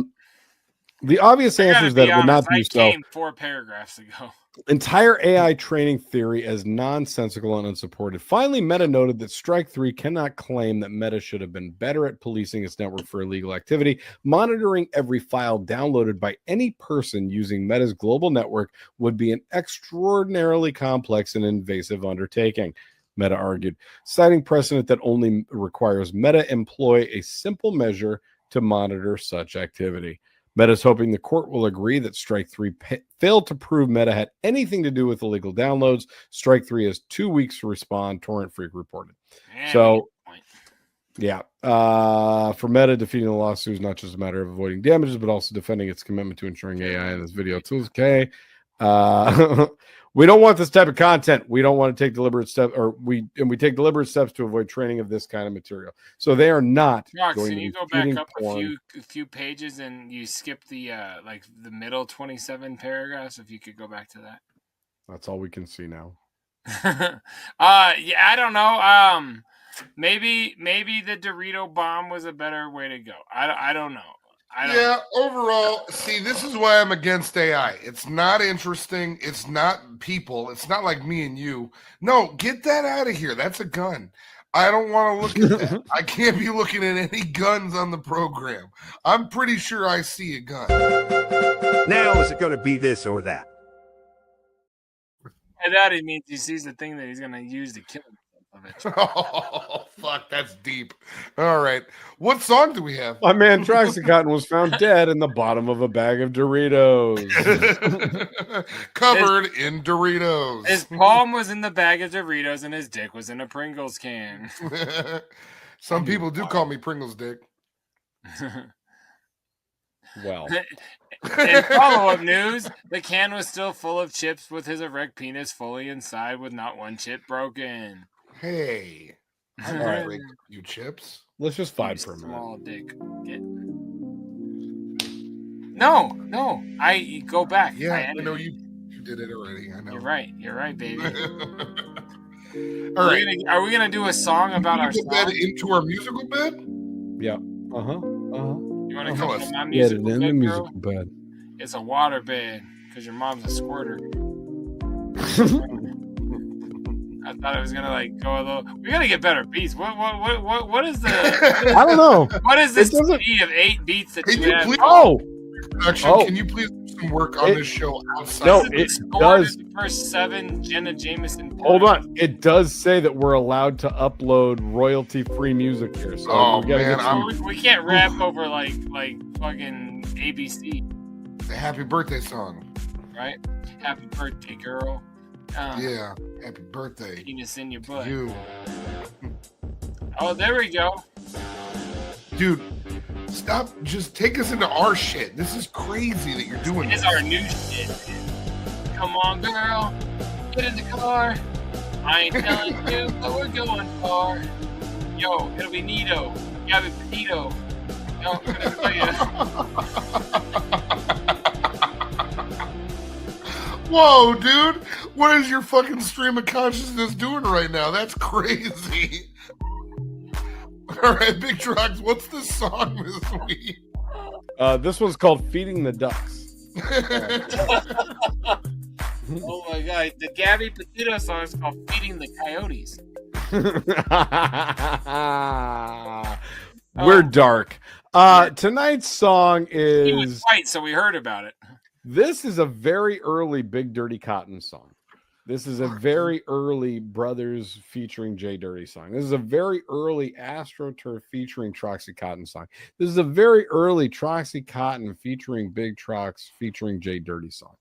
S6: The obvious answer is that it would not be so.
S7: I came 4 paragraphs ago.
S6: Entire AI training theory as nonsensical and unsupported. Finally, Meta noted that Strike 3 cannot claim that Meta should have been better at policing its network for illegal activity. Monitoring every file downloaded by any person using Meta's global network would be an extraordinarily complex and invasive undertaking, Meta argued, citing precedent that only requires Meta employ a simple measure to monitor such activity. Meta is hoping the court will agree that Strike 3 failed to prove Meta had anything to do with illegal downloads. Strike 3 has 2 weeks to respond, Torrent Freak reported. For Meta, defeating the lawsuit is not just a matter of avoiding damages, but also defending its commitment to ensuring AI in this video tools. Okay. We don't want this type of content. We don't want to take deliberate steps, we take deliberate steps to avoid training of this kind of material. So they are not going to
S7: you
S6: be
S7: go back up
S6: porn.
S7: a few pages and you skip the the middle 27 paragraphs. If you could go back to that.
S6: That's all we can see now.
S7: I don't know. Maybe the Dorito bomb was a better way to go. I don't know.
S8: Overall, see, this is why I'm against AI. It's not interesting. It's not people. It's not like me and you. No, get that out of here. That's a gun. I don't want to look at that. I can't be looking at any guns on the program. I'm pretty sure I see a gun.
S12: Now, is it going to be this or that?
S7: And that it means he sees the thing that he's going to use to kill himself.
S8: Oh, fuck, that's deep. All right. What song do we have?
S6: My man Troxy Cotton was found dead in the bottom of a bag of Doritos.
S8: Covered in Doritos.
S7: His palm was in the bag of Doritos and his dick was in a Pringles can.
S8: Some people do call me Pringles dick.
S6: Well.
S7: In follow-up news, the can was still full of chips with his erect penis fully inside with not one chip broken.
S8: Hey, I don't drink you chips.
S6: Let's just fight for a minute.
S7: Small dick. No. I go back.
S8: Yeah, I know you did it already. I know.
S7: You're right, baby.
S8: All right.
S7: Are we gonna do a song about our
S8: bed into our musical bed?
S6: Yeah.
S7: You want to come in my musical bed,
S6: the musical bed.
S7: It's a water bed because your mom's a squirter. I thought it was gonna like go a little. We gotta get better beats. What is the?
S6: I don't know.
S7: What is this CD of 8 beats that you have?
S8: Can you please do some work on this show outside?
S6: No, it does.
S7: The first 7 Jenna Jameson.
S6: Hold on, it does say that we're allowed to upload royalty-free music here. So
S7: we can't rap over like fucking ABC.
S8: The happy birthday song,
S7: right? Happy birthday, girl.
S8: Yeah, happy birthday.
S7: Penis in your butt.
S8: You.
S7: Oh, there we go.
S8: Dude, stop. Just take us into our shit. This is crazy that you're doing this.
S7: It's our new shit. Come on, girl. Get in the car. I ain't telling you, but we're going far. Yo, it'll be neato. Gabby Petito. Yo, I'm gonna tell you.
S8: Whoa, dude. What is your fucking stream of consciousness doing right now? That's crazy. All right, Big Trox, what's the song this week?
S6: This one's called Feeding the Ducks.
S7: Oh my god, the Gabby Petito song is called Feeding the Coyotes.
S6: We're dark. Tonight's song is...
S7: He was white, so we heard about it.
S6: This is a very early Big Dirty Cotton song. This is a very early Brothers featuring JDirty song. This is a very early AstroTurf featuring Troxy Cotton song. This is a very early Troxy Cotton featuring Big Trox featuring JDirty song.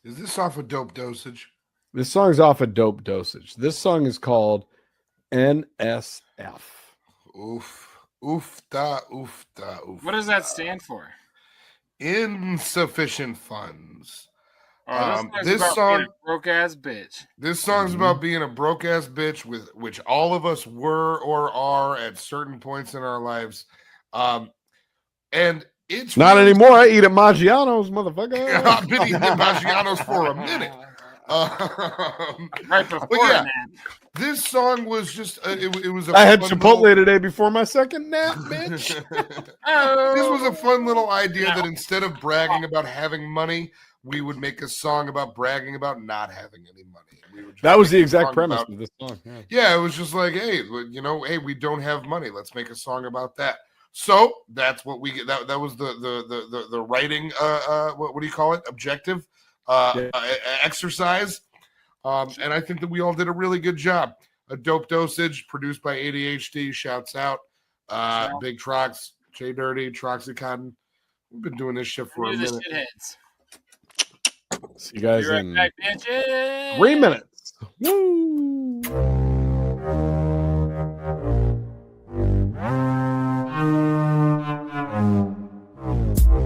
S8: Is this off of Dope Dosage?
S6: This song's off of Dope Dosage. This song is called NSF.
S8: Oof. Oof da oof da oof.
S7: What does that stand for?
S8: Insufficient funds.
S7: This song, broke ass bitch.
S8: This song's about being a broke ass bitch, with which all of us were or are at certain points in our lives. And it's
S6: not anymore. I eat at Maggiano's, motherfucker.
S8: I've been eating at Maggiano's for a minute.
S7: Right before
S8: yeah,
S7: that.
S8: This song was just it was.
S6: I had Chipotle today before my second nap, bitch.
S8: This was a fun little idea that instead of bragging about having money, we would make a song about bragging about not having any money.
S6: That was the exact premise of this song.
S8: Yeah, it was just like, hey, hey, we don't have money. Let's make a song about that. So that's what we get. That was the writing. What do you call it? Objective. Exercise. And I think that we all did a really good job. A Dope Dosage, produced by ADHD. Shouts out. Big Trox, JDirty, Troxy Cotton. We've been doing this shit for a minute.
S6: See you guys
S7: right
S6: in
S7: back,
S6: 3 minutes. Woo!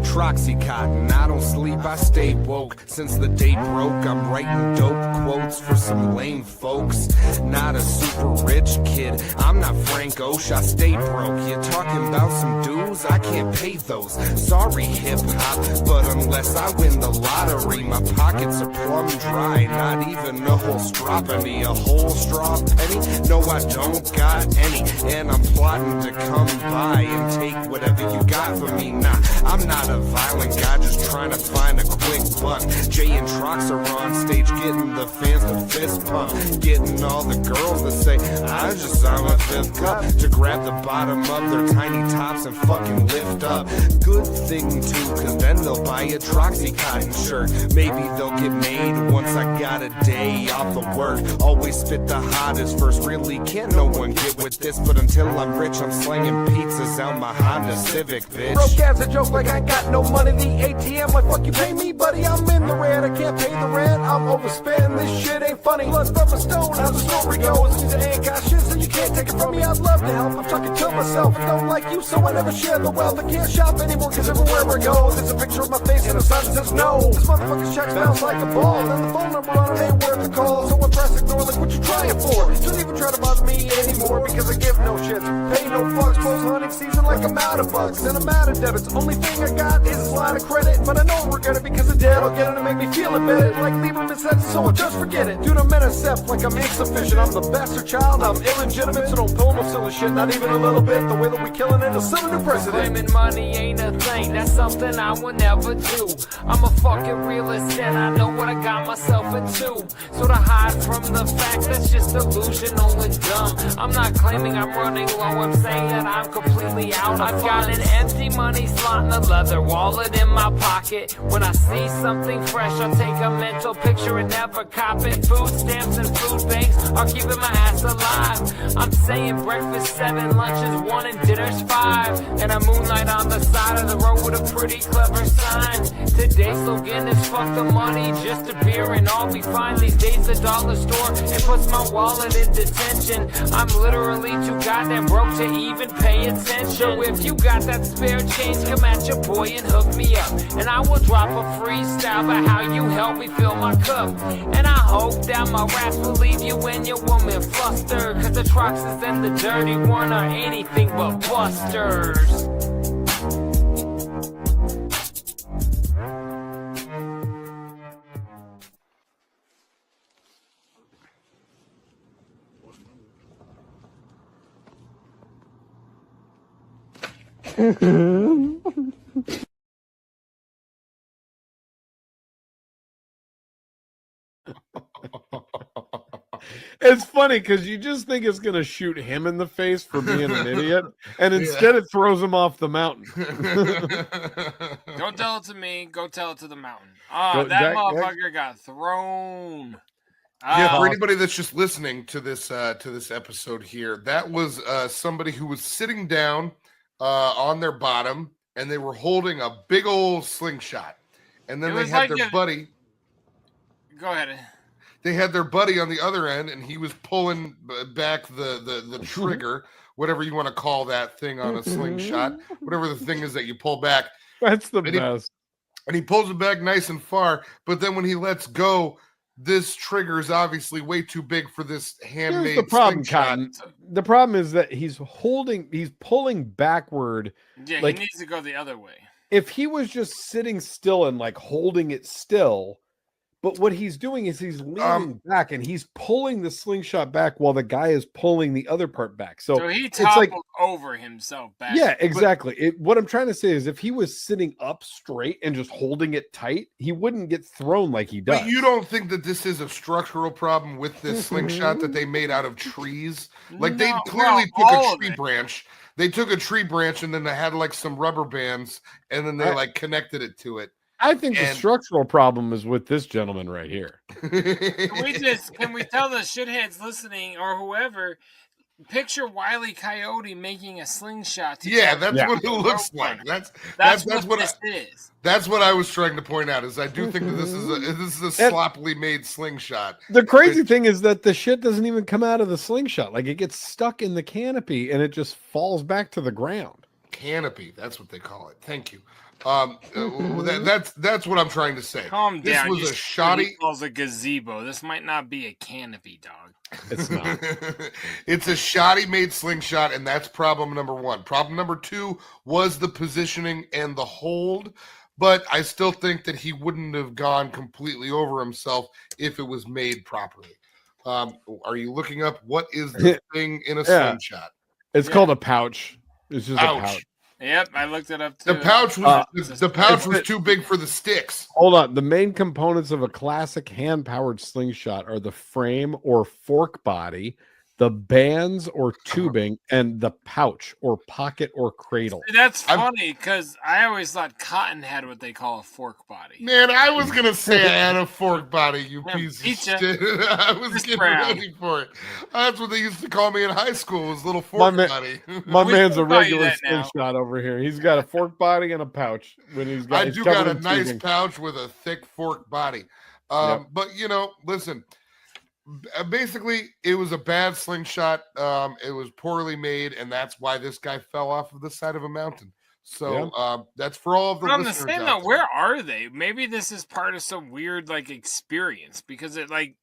S13: Troxy Cotton, I don't sleep, I stay woke. Since the day broke, I'm writing dope quotes for some lame folks. Not a super rich kid, I'm not Frank Ocean, I stay broke. You're talking about some dues, I can't pay those. Sorry hip-hop, but unless I win the lottery, my pockets are plumb dry. Not even a whole strawberry, a whole straw penny. No, I don't got any, and I'm plotting to come by and take whatever you got for me. Nah, I'm not a violent guy, just trying to find a quick buck. Jay and Trox are on stage getting the fans to fist pump, getting all the girls to say, I just saw my 5th cup, to grab the bottom of their tiny tops and fucking lift up. Good thing too, cause then they'll buy a Troxy Cotton shirt. Maybe they'll get made once I got a day off of work. Always spit the hottest first, really can't no one get with this. But until I'm rich, I'm slinging pizzas out my Honda Civic, bitch.
S14: Broke as a joke like I got no money. The ATM like fuck you pay me, buddy. I'm in the red. I can't pay the rent. I'm overspending. This shit ain't funny. Blood from a stone. How the story goes. These ain't got shit, so you can't take it from me. I'd love to help. I'm talking to myself. I don't like you, so I never share the wealth. I can't shop anymore, cause everywhere I go, there's a picture of my face and a sign that says no. This motherfucking check bounce like a ball, and the phone number on it ain't worth the call. So I press ignore like what you trying for. Don't even try to bother me anymore, because I give no shits. Pay no fucks. Post hunting season like I'm out of bucks, and I'm out of debits. Only thing I got is a line of credit, but I don't regret it because of debt. I'll get it to make me feel embedded, like Lieberman said, so I'll just forget it. Dude, I'm NSF like I'm insufficient. I'm the bastard child, I'm illegitimate, so don't pull no silly shit, not even a little bit. The way that we killing it is some new president.
S15: Claiming money ain't a thing, that's something I will never do. I'm a fucking realist and I know what I got myself into. So to hide from the facts, that's just delusional and dumb. I'm not claiming I'm running low, I'm saying that I'm completely out. I've got an empty money slot and a leather wallet in my pocket. When I see something fresh, I'll take a mental picture and never cop it. Food stamps and food banks are keeping my ass alive. I'm saying breakfast 7, lunch is 1, and dinner's 5. And I moonlight on the side of the road with a pretty clever sign. Today's slogan is fuck the money, just a beer and all we find. These days the dollar store, it puts my wallet in detention. I'm literally too goddamn broke to even pay attention. So if you got that spare change, come at your boy and hook me up, and I will drop a freestyle about how you help me fill my cup. And I hope that my raps will leave you and your woman flustered, cause the Troxes and the Dirty One are anything but busters.
S6: It's funny because you just think it's going to shoot him in the face for being an idiot, and instead it throws him off the mountain.
S7: Don't tell it to me. Go tell it to the mountain. That motherfucker got thrown.
S8: Yeah, for anybody that's just listening to this episode here, that was somebody who was sitting down on their bottom, and they were holding a big old slingshot, and then they had their buddy.
S7: Go ahead.
S8: They had their buddy on the other end, and he was pulling back the trigger, whatever you want to call that thing on a slingshot, whatever the thing is that you pull back.
S6: That's the best.
S8: And he pulls it back nice and far, but then when he lets go, this trigger is obviously way too big for this handmade.
S6: Here's the problem,
S8: slingshot.
S6: Cotton. The problem is that he's pulling backward.
S7: Yeah,
S6: like,
S7: he needs to go the other way.
S6: If he was just sitting still and like holding it still, but what he's doing is he's leaning back and he's pulling the slingshot back while the guy is pulling the other part back. So
S7: he
S6: it's
S7: toppled
S6: like,
S7: over himself back.
S6: yeah, exactly. What I'm trying to say is if he was sitting up straight and just holding it tight, he wouldn't get thrown like he does.
S8: But you don't think that this is a structural problem with this slingshot that they made out of trees? Like they clearly took a tree branch. They took a tree branch and then they had like some rubber bands and then they like connected it to it.
S6: I think the structural problem is with this gentleman right here.
S7: Can we tell the shitheads listening or whoever, picture Wile E. Coyote making a slingshot?
S8: That's what it looks like. That's what this is. That's what I was trying to point out. Is I do think that this is a sloppily made slingshot.
S6: The crazy thing is that the shit doesn't even come out of the slingshot. Like it gets stuck in the canopy and it just falls back to the ground.
S8: Canopy, that's what they call it. Thank you. That's what I'm trying to say.
S7: Calm down.
S8: This was a shoddy.
S7: Calls a gazebo. This might not be a canopy, dog.
S6: It's not.
S8: It's a shoddy made slingshot, and that's problem number 1. Problem number 2 was the positioning and the hold, but I still think that he wouldn't have gone completely over himself if it was made properly. Are you looking up what is the thing in a slingshot?
S6: It's called a pouch. It's just a pouch.
S7: Yep, I looked it up too.
S8: The pouch was too big for the sticks.
S6: Hold on. The main components of a classic hand-powered slingshot are the frame or fork body, the bands or tubing, and the pouch or pocket or cradle.
S7: See, that's funny because I always thought Cotton had what they call a fork body.
S8: Man, I was gonna say I had a fork body, you piece of shit. I was getting ready for it. That's what they used to call me in high school, was little fork body.
S6: My man's a regular slingshot over here. He's got a fork body and a pouch.
S8: I do got a nice pouch with a thick fork body. But listen. Basically, it was a bad slingshot. It was poorly made, and that's why this guy fell off of the side of a mountain. So that's for all of the listeners.
S7: I'm saying, though, where are they? Maybe this is part of some weird experience because it they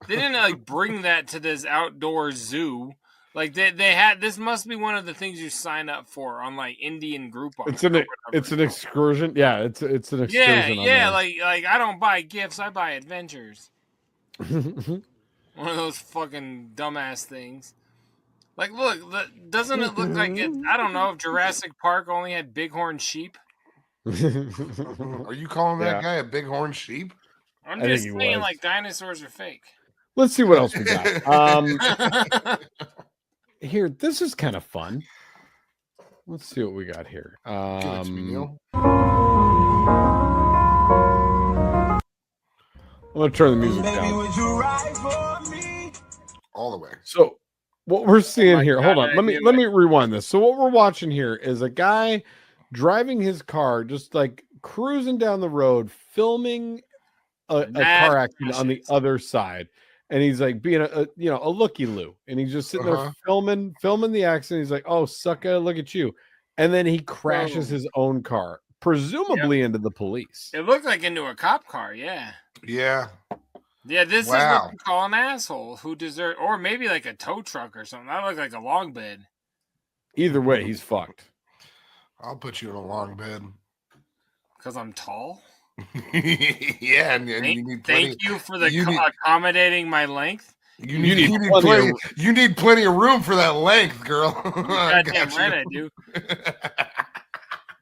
S7: didn't bring that to this outdoor zoo. Like they had this must be one of the things you sign up for on Indian Groupon.
S6: It's an excursion. Yeah, it's an excursion.
S7: Yeah. Like I don't buy gifts, I buy adventures. One of those fucking dumbass things. Look, doesn't it look like it? I don't know if Jurassic Park only had bighorn sheep.
S8: Are you calling that guy a bighorn sheep?
S7: I'm just saying, dinosaurs are fake.
S6: Let's see what else we got. Here, this is kind of fun. Let's see what we got here. I'm gonna turn the music down.
S8: All the way.
S6: So what we're seeing here, hold on. Let me rewind this. So what we're watching here is a guy driving his car, just like cruising down the road, filming a car accident on the other side. And he's like being a looky-loo. And he's just sitting there filming the accident. He's like, oh, sucker, look at you. And then he crashes his own car, presumably into the police.
S7: It looked like into a cop car, yeah.
S8: Yeah.
S7: Yeah, this is what you call an asshole who deserves, or maybe like a tow truck or something. That looked like a long bed.
S6: Either way, he's fucked.
S8: I'll put you in a long bed.
S7: Because I'm tall?
S8: Yeah, and you need plenty.
S7: Thank you for accommodating my length.
S8: You need plenty of room for that length, girl.
S7: Goddamn right I do.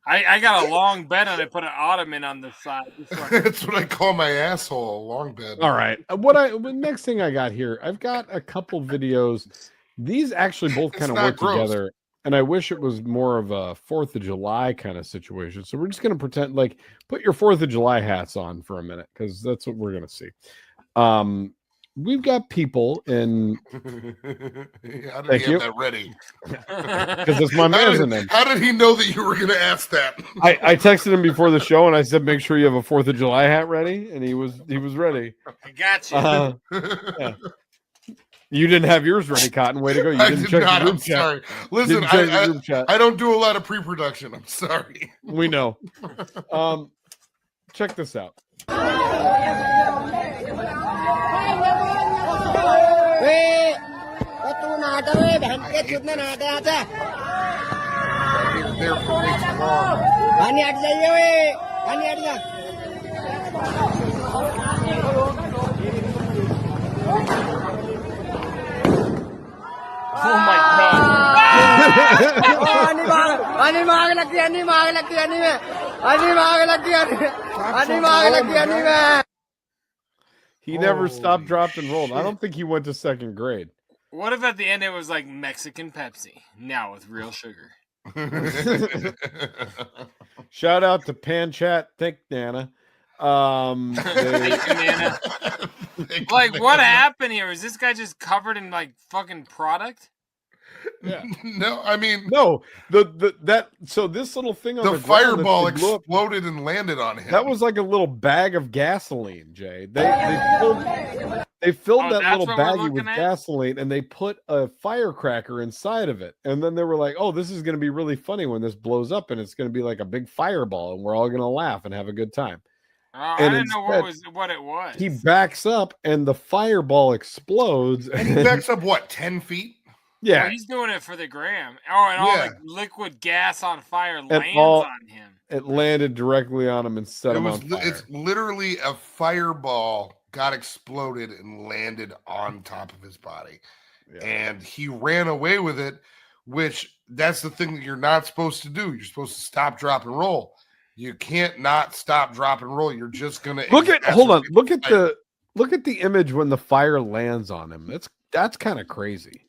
S7: I got a long bed and I put an ottoman on the side.
S8: That's what I call my asshole, a long bed.
S6: All right. Next thing I got here, I've got a couple videos. These actually both kind of work together. And I wish it was more of a 4th of July kind of situation. So we're just going to pretend like put your 4th of July hats on for a minute, because that's what we're going to see. We've got people in.
S8: How did he have that ready?
S6: Because it's my man's name.
S8: How did he know that you were going to ask that?
S6: I texted him before the show and I said, make sure you have a 4th of July hat ready. And he was ready.
S7: I got you.
S6: Yeah. You didn't have yours ready, Cotton. Way to go. You didn't check the group chat.
S8: Sorry. Listen, I don't do a lot of pre-production. I'm sorry.
S6: We know. Check this out.
S7: Oh my god.
S6: He never stopped, dropped, and rolled. I don't think he went to 2nd grade.
S7: What if at the end it was like Mexican Pepsi, now with real sugar?
S6: Shout out to Panchat Thick Nana.
S7: Thank you, Nana. Like, what happened here? Is this guy just covered in like fucking product?
S8: Yeah. No, I mean
S6: no. So this little thing on the
S8: fireball exploded and landed on him.
S6: That was like a little bag of gasoline, Jay. They filled that little baggie with gasoline and they put a firecracker inside of it. And then they were like, oh, this is going to be really funny when this blows up and it's going to be like a big fireball and we're all going to laugh and have a good time.
S7: I didn't know what it was.
S6: He backs up and the fireball explodes.
S8: And he backs up what, 10 feet?
S6: Yeah.
S7: Oh, he's doing it for the gram. Oh, and all the liquid gas on fire lands on him.
S6: It landed directly on him and set him on fire.
S8: It's literally a fireball got exploded and landed on top of his body. Yeah. And he ran away with it, which that's the thing that you're not supposed to do. You're supposed to stop, drop, and roll. You can't not stop, drop, and roll. You're just gonna look at
S6: the image when the fire lands on him. That's kind of crazy.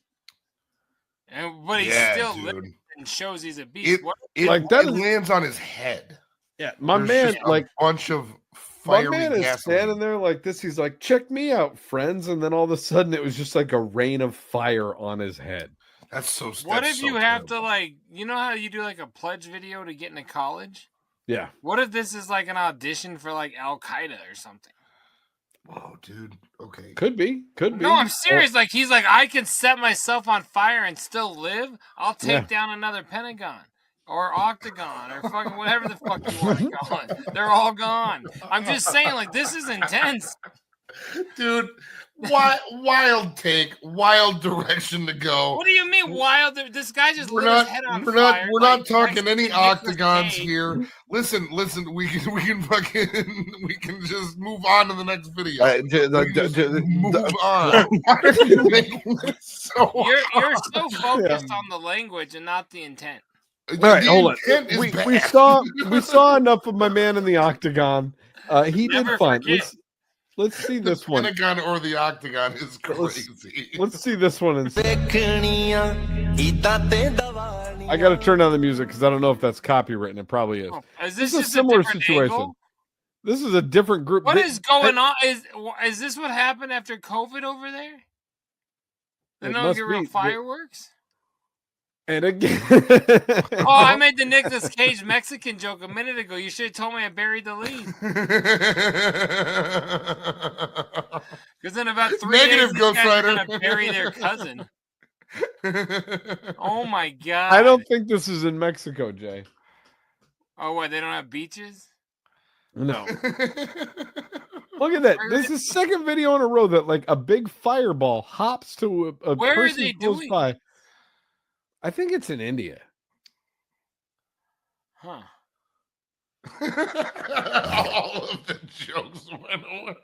S7: But he's still living and shows he's a beast.
S8: It lands on his head.
S6: Yeah, my man, like
S8: a bunch of fiery
S6: my man is standing there like this. He's like, "Check me out, friends!" And then all of a sudden, it was just like a rain of fire on his head.
S8: That's so.
S7: What if you have to like, you know how you do like a pledge video to get into college?
S6: Yeah.
S7: What if this is like an audition for like Al Qaeda or something?
S8: Whoa, dude. Okay.
S6: Could be.
S7: No, I'm serious. Like, he's like, I can set myself on fire and still live. I'll take down another Pentagon or Octagon or fucking whatever the fuck you want to call it. They're all gone. I'm just saying, like, this is intense.
S8: Dude, wild take, wild direction to go.
S7: What do you mean wild? This guy just lit his head on fire.
S8: We're not talking any octagons here. Listen. We can just move on to the next video. Move on.
S7: You're so focused on the language and not the intent.
S6: All right, hold on. We saw enough of my man in the octagon. He did fine. Let's see this one.
S8: Pentagon or the octagon is crazy.
S6: Let's see this one. I got to turn down the music because I don't know if that's copywritten. It probably is.
S7: Oh, is this
S6: a
S7: just
S6: similar
S7: different
S6: situation.
S7: angle?
S6: This is a different group.
S7: What is going on? Is this what happened after COVID over there? They don't get real fireworks?
S6: And again,
S7: oh, I made the Nicolas Cage Mexican joke a minute ago. You should have told me I buried the lead. Because in about 3 days, these guys are going to bury their cousin. Oh my god!
S6: I don't think this is in Mexico, Jay.
S7: Oh, what? They don't have beaches?
S6: No. Look at that. This is the second video in a row that like a big fireball hops to a
S7: Where
S6: person
S7: are they
S6: close
S7: doing?
S6: by. I think it's in India.
S7: Huh.
S8: All of the jokes went away.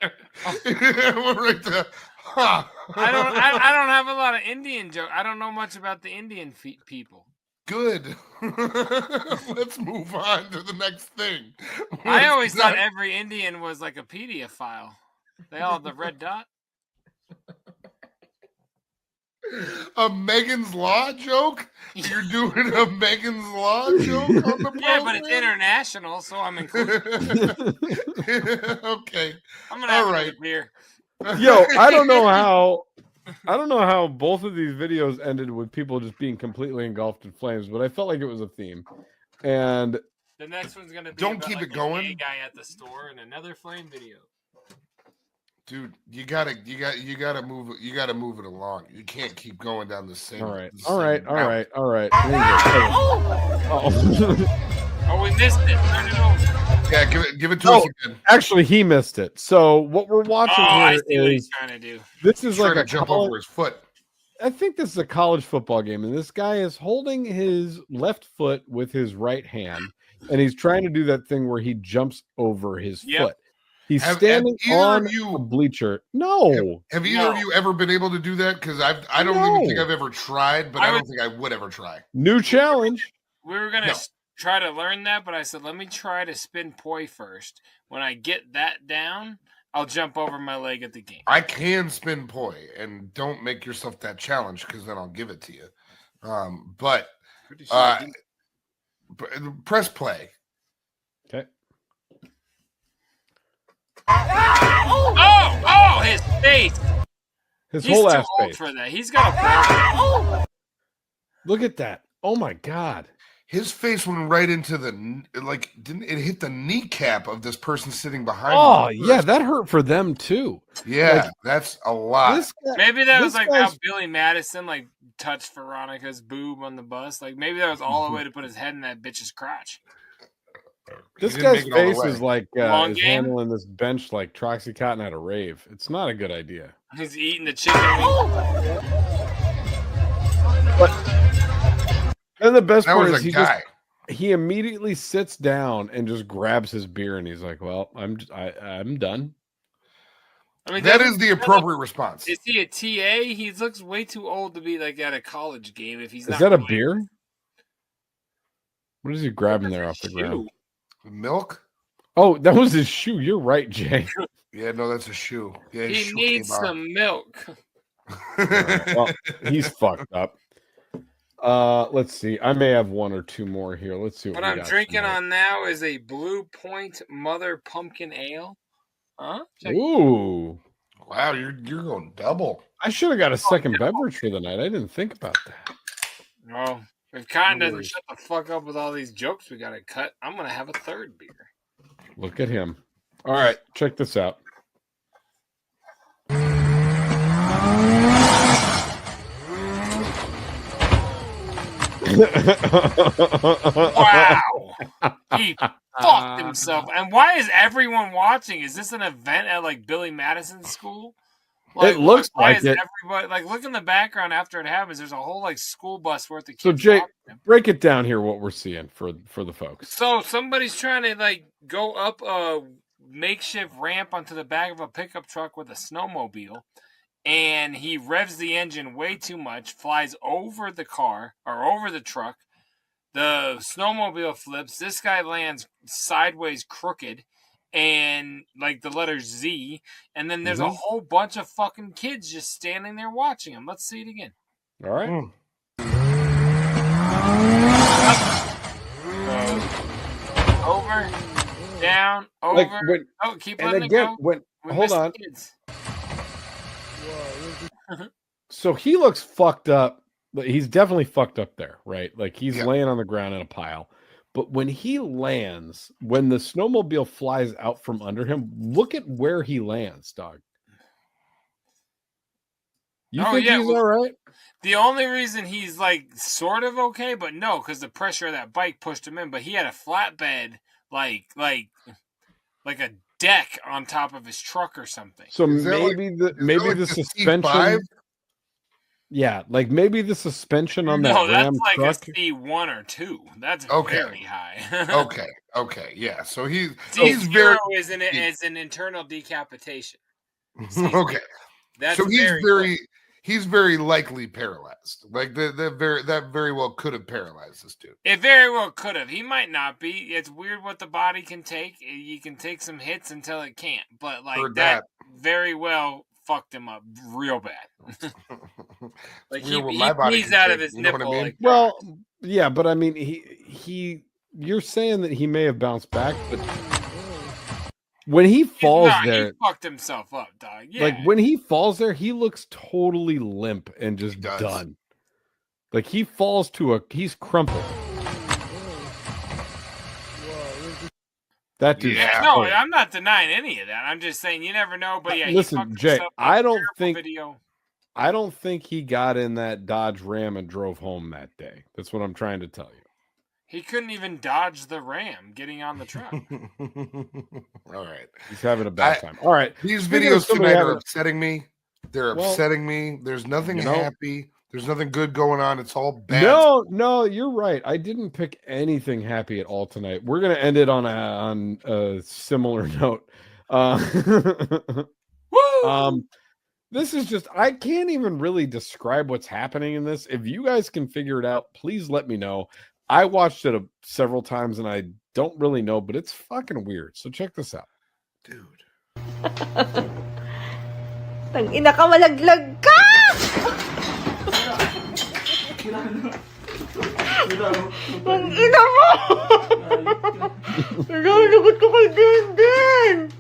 S8: We're right there. Huh.
S7: I don't have a lot of Indian jokes. I don't know much about the Indian people.
S8: Good. Let's move on to the next thing.
S7: I always thought every Indian was like a pedophile. They all have the red dot.
S8: A Megan's Law joke? You're doing a Megan's Law joke on the
S7: Yeah, but it's international, so I'm included.
S8: Okay.
S7: I'm gonna have a beer.
S6: Yo, I don't know how both of these videos ended with people just being completely engulfed in flames, but I felt like it was a theme. And
S7: the next one's gonna be
S8: don't keep it going.
S7: A guy at the store and another flame video.
S8: Dude, you gotta move it along. You can't keep going down the same.
S6: All right.
S7: Oh, we missed it. Turn it over.
S8: Yeah, give it to us again.
S6: Actually, he missed it. So what we're watching here
S7: I see what he's
S6: is
S7: trying to do.
S6: This is like a
S8: jump over his foot.
S6: I think this is a college football game, and this guy is holding his left foot with his right hand, and he's trying to do that thing where he jumps over his foot. He's standing on a bleacher. No.
S8: Have either of you ever been able to do that? Because I don't even think I've ever tried, but I don't think I would ever try.
S6: New challenge.
S7: We were gonna try to learn that, but I said let me try to spin poi first. When I get that down, I'll jump over my leg at the game.
S8: I can spin poi, and don't make yourself that challenge because then I'll give it to you. But press play.
S6: Okay.
S7: Oh, his face.
S6: He's
S7: whole
S6: ass
S7: too old
S6: face.
S7: for that. He's got a
S6: Look at that. Oh my god.
S8: His face went right into didn't it hit the kneecap of this person sitting behind him?
S6: Oh, yeah, that hurt for them too.
S8: Yeah, that's a lot.
S7: Maybe that was like how Billy Madison touched Veronica's boob on the bus. Like maybe that was all the way to put his head in that bitch's crotch.
S6: This guy's face is like
S7: Long
S6: is
S7: game?
S6: handling this bench like Troxy Cotton at a rave. It's not a good idea.
S7: He's eating the chicken.
S6: And the best
S8: That
S6: part
S8: was
S6: is he immediately sits down and just grabs his beer and he's like, "Well, I'm done."
S7: I mean,
S8: that is the appropriate response.
S7: Is he a TA? He looks way too old to be like at a college game. If he's
S6: Is
S7: not
S6: that a
S7: playing.
S6: beer? What is he grabbing there off the ground?
S8: Milk?
S6: Oh, that was his shoe. You're right, Jay.
S8: Yeah, no, that's a shoe. Yeah, his
S7: He
S8: shoe
S7: needs
S8: came off.
S7: some milk.
S6: Right, well, he's fucked up. Let's see. I may have one or two more here. Let's see
S7: What
S6: we
S7: I'm
S6: got
S7: drinking
S6: tonight.
S7: on now is a Blue Point Mother Pumpkin Ale. Huh?
S6: Ooh.
S8: Wow, you're going double.
S6: I should have got a second beverage for the night. I didn't think about that.
S7: No. If Cotton
S6: No
S7: doesn't
S6: worries.
S7: shut the fuck up with all these jokes we gotta cut, I'm gonna have a third beer.
S6: Look at him. All right, check this out.
S7: Wow. He fucked himself. And why is everyone watching? Is this an event at like Billy Madison's school?
S6: It looks
S7: why
S6: like
S7: is
S6: it.
S7: Everybody look in the background after it happens. There's a whole school bus worth of kids.
S6: So Jay,
S7: watching him.
S6: break it down here. What we're seeing for the folks.
S7: So somebody's trying to go up a makeshift ramp onto the back of a pickup truck with a snowmobile, and he revs the engine way too much, flies over the car or over the truck. The snowmobile flips. This guy lands sideways crooked, and like the letter Z, and then there's a whole bunch of fucking kids just standing there watching him. Let's see it again.
S6: All right.
S7: Over, down, over.
S6: Like when,
S7: keep
S6: and
S7: letting
S6: again,
S7: it go.
S6: Hold on. So he looks fucked up. He's definitely fucked up there, right? Like he's laying on the ground in a pile. But when he lands, when the snowmobile flies out from under him, look at where he lands, dog. You think he's all right?
S7: The only reason he's like sort of okay, but no, because the pressure of that bike pushed him in. But he had a flatbed, like a deck on top of his truck or something.
S6: So maybe the suspension. Yeah, like maybe the suspension on that Ram
S7: that's like
S6: truck.
S7: a C1 or 2. That's very high.
S8: Okay, yeah. So he's
S7: very is an internal decapitation.
S8: Okay,
S7: that's
S8: so he's very likely paralyzed. Like that very well could have paralyzed this dude.
S7: It very well could have. He might not be. It's weird what the body can take. You can take some hits until it can't. But like that very well fucked him up real bad. Like he's out of his nipple. Like,
S6: well, yeah, but I mean, he. You're saying that he may have bounced back, but when he falls there,
S7: he fucked himself up, dog. Yeah.
S6: Like when he falls there, he looks totally limp and just done. Like he falls he's crumpled. That dude.
S7: Yeah, no, I'm not denying any of that. I'm just saying you never know. But yeah,
S6: listen, Jay, I don't think he got in that Dodge Ram and drove home that day. That's what I'm trying to tell you.
S7: He couldn't even dodge the Ram getting on the truck.
S8: All right.
S6: He's having a bad time. All right.
S8: These videos tonight are upsetting me. They're upsetting me. There's nothing happy. There's nothing good going on. It's all bad.
S6: No, you're right. I didn't pick anything happy at all tonight. We're going to end it on a similar note. This is just, I can't even really describe what's happening in this. If you guys can figure it out, please let me know. I watched it several times and I don't really know, but it's fucking weird. So check this out.
S8: Dude.
S16: Tangina ka, malaglag ka! Tangina mo! Nalalagot ko kay Denden!